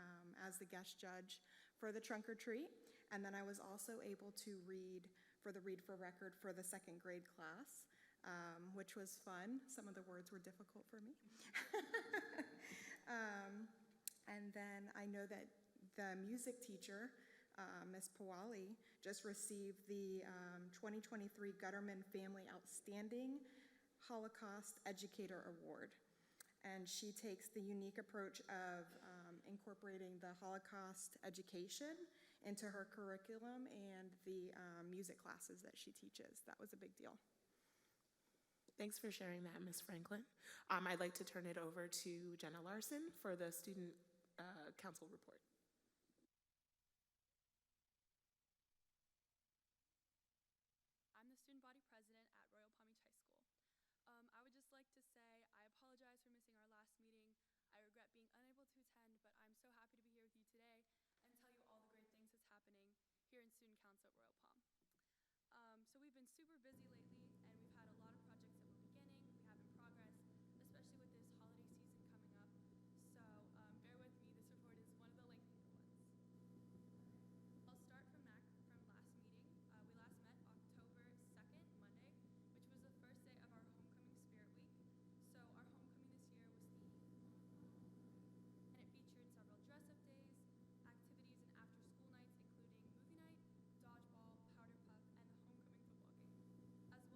as the guest judge for the trunk or treat. And then I was also able to read for record for the second grade class, which was fun. Some of the words were difficult for me. And then I know that the music teacher, Ms. Pawali, just received the 2023 Gutterman Family Outstanding Holocaust Educator Award. And she takes the unique approach of incorporating the Holocaust education into her curriculum and the music classes that she teaches. That was a big deal. Thanks for sharing that, Ms. Franklin. I'd like to turn it over to Jenna Larson for the Student Council report. I'm the student body president at Royal Palm Beach High School. I would just like to say I apologize for missing our last meeting. I regret being unable to attend, but I'm so happy to be here with you today and tell you all the great things that's happening here in Student Council at Royal Palm. So we've been super busy lately, and we've had a lot of projects that we're beginning, we have in progress, especially with this holiday season coming up. So bear with me, this report is one of the lengthier ones. I'll start from last meeting. We last met October 2nd, Monday, which was the first day of our Homecoming Spirit Week. So our homecoming this year was themed, and it featured several dress-up days, activities and after-school nights, including movie night, dodgeball, powder puff, and the homecoming football game, as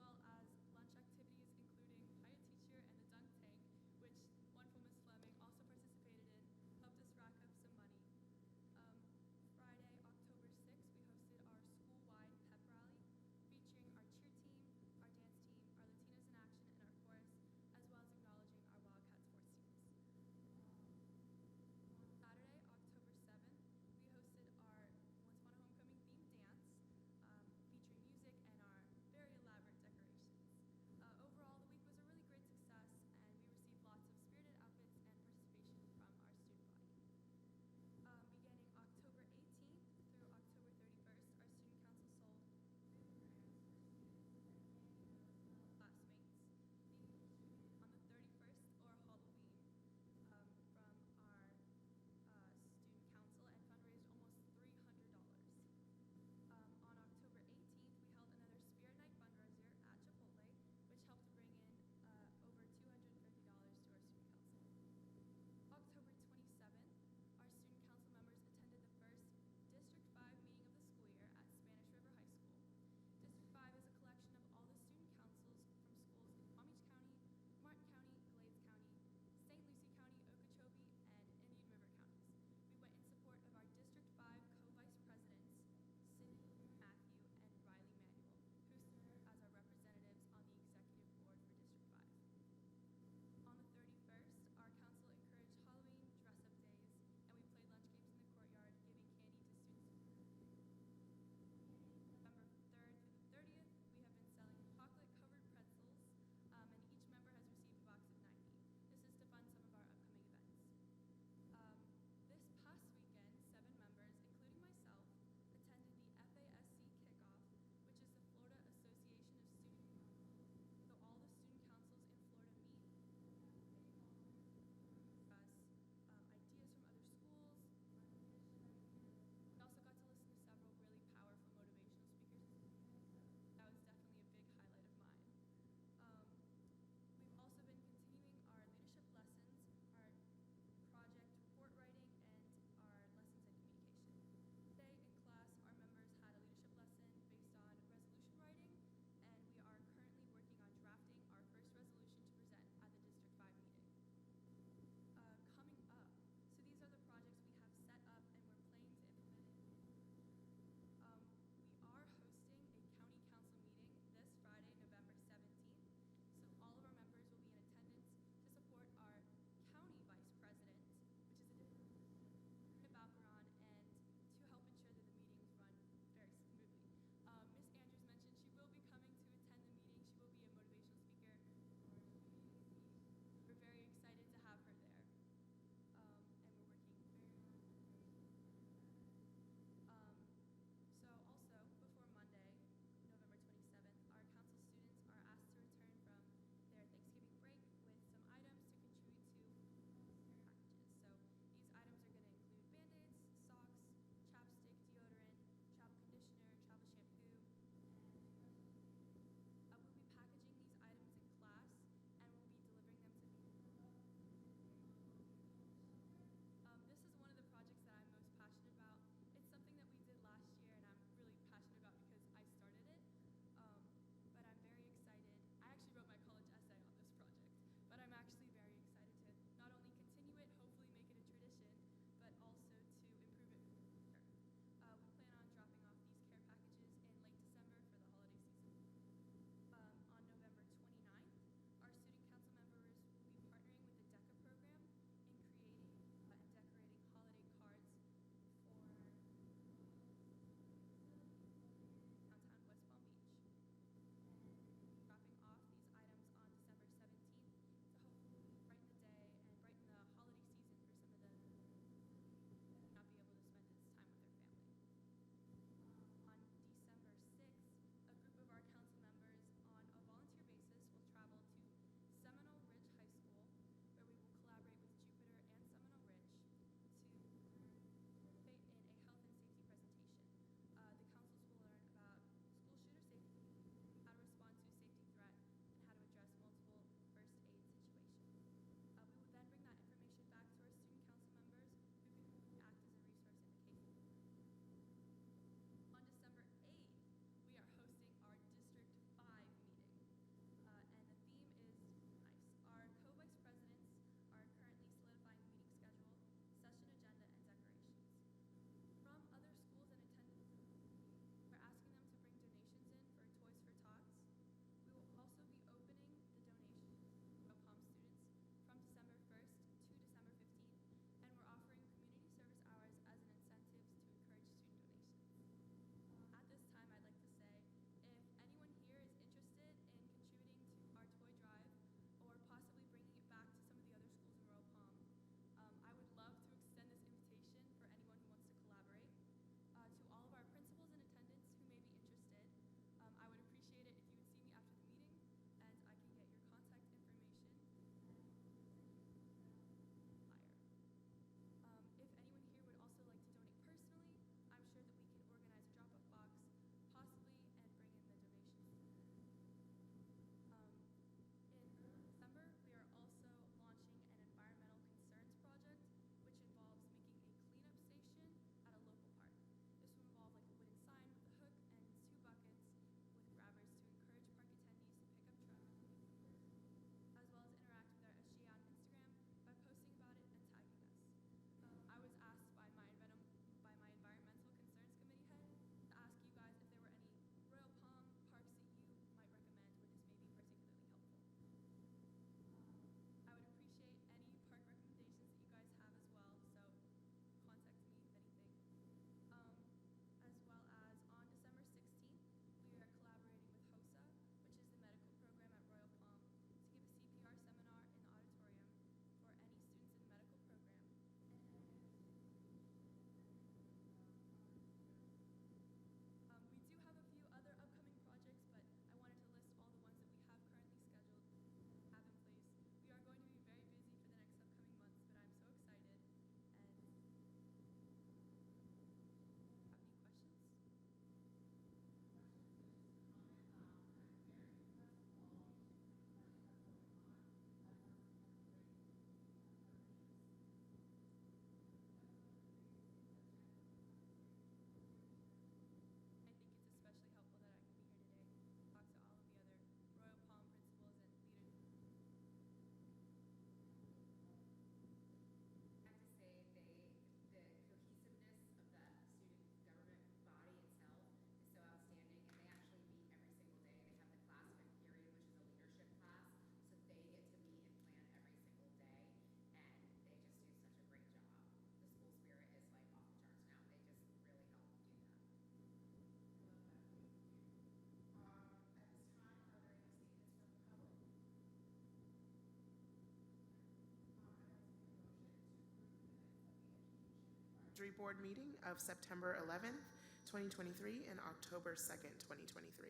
Advisory Board meeting of September 11th, 2023 and October 2nd, 2023.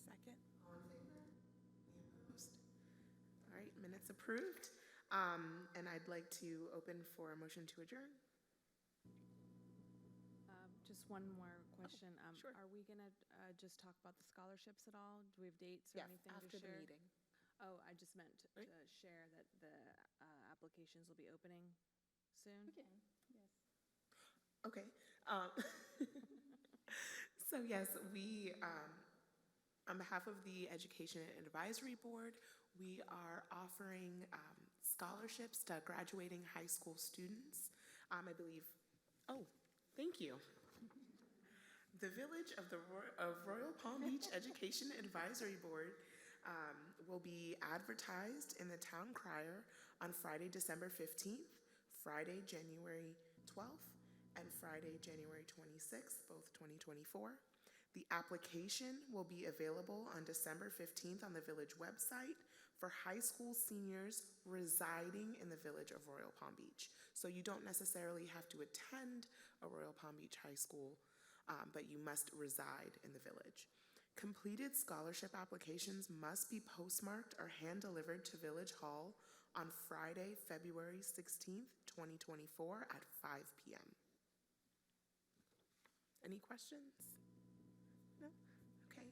Second. All in favor? Any opposed? All right, minutes approved. And I'd like to open for a motion to adjourn. Just one more question. sure. Are we gonna just talk about the scholarships at all? Do we have dates or Yes, anything after to the share? meeting. Oh, I just meant to Right. share that the applications will be opening soon. Okay. So yes, we, on behalf of the Education Advisory Board, we are offering scholarships to graduating high school students. I believe, oh, thank you. The Village of Royal Palm Beach Education Advisory Board will be advertised in the Town Crier on Friday, December 15th, Friday, January 12th, and Friday, January 26th, both 2024. The application will be available on December 15th on the Village website for high school seniors residing in the Village of Royal Palm Beach. So you don't necessarily have to attend a Royal Palm Beach high school, but you must reside in the Village. Completed scholarship applications must be postmarked or hand-delivered to Village Hall on Friday, February 16th, 2024 at 5 p.m. Any questions? No? Okay.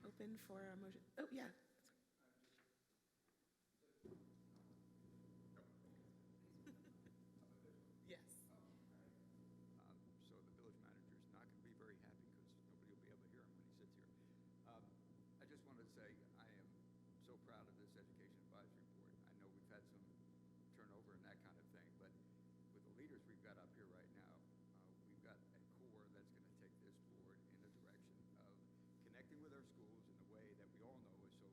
Open for a motion. Oh, yeah. Yes. So the village manager is not going to be very happy because nobody will be able to hear him when he sits here. I just wanted to say I am so proud of this Education Advisory Board. I know we've had some turnover and that kind of thing, but with the leaders we've got up here right now, we've got a core that's going to take this board in the direction of connecting with our schools in the way that we all know is so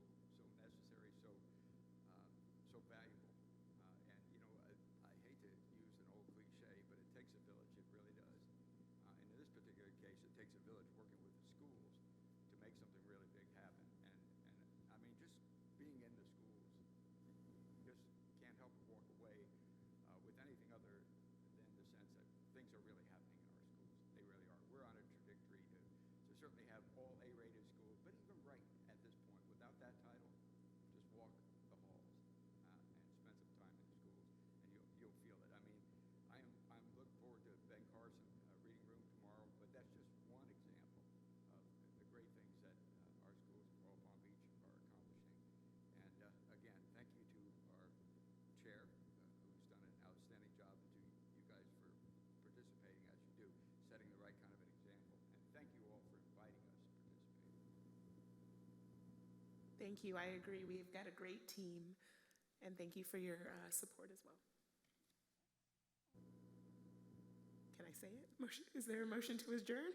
necessary, so valuable. And you know, I hate to use an old cliche, but it takes a village. It really does. And in this particular case, it takes a village working with the schools to make something really big happen. And I mean, just being in the schools, you just can't help but walk away with anything other than the sense that things are really happening in our schools. They really are. We're on a trajectory to certainly have all A-rated schools, but even right at this point, without that title, just walk the halls and spend some time in the schools, and you'll feel it. I mean, I'm looking forward to Ben Carson reading room tomorrow, but that's just one example of the great things that our schools in Royal Palm Beach are accomplishing. And again, thank you to our chair, who's done an outstanding job, and to you guys for participating as you do, setting the right kind of an example. And thank you all for inviting us to participate. Thank you. I agree. We've got a great team, and thank you for your support as well. Can I say it? Motion, is there a motion to adjourn?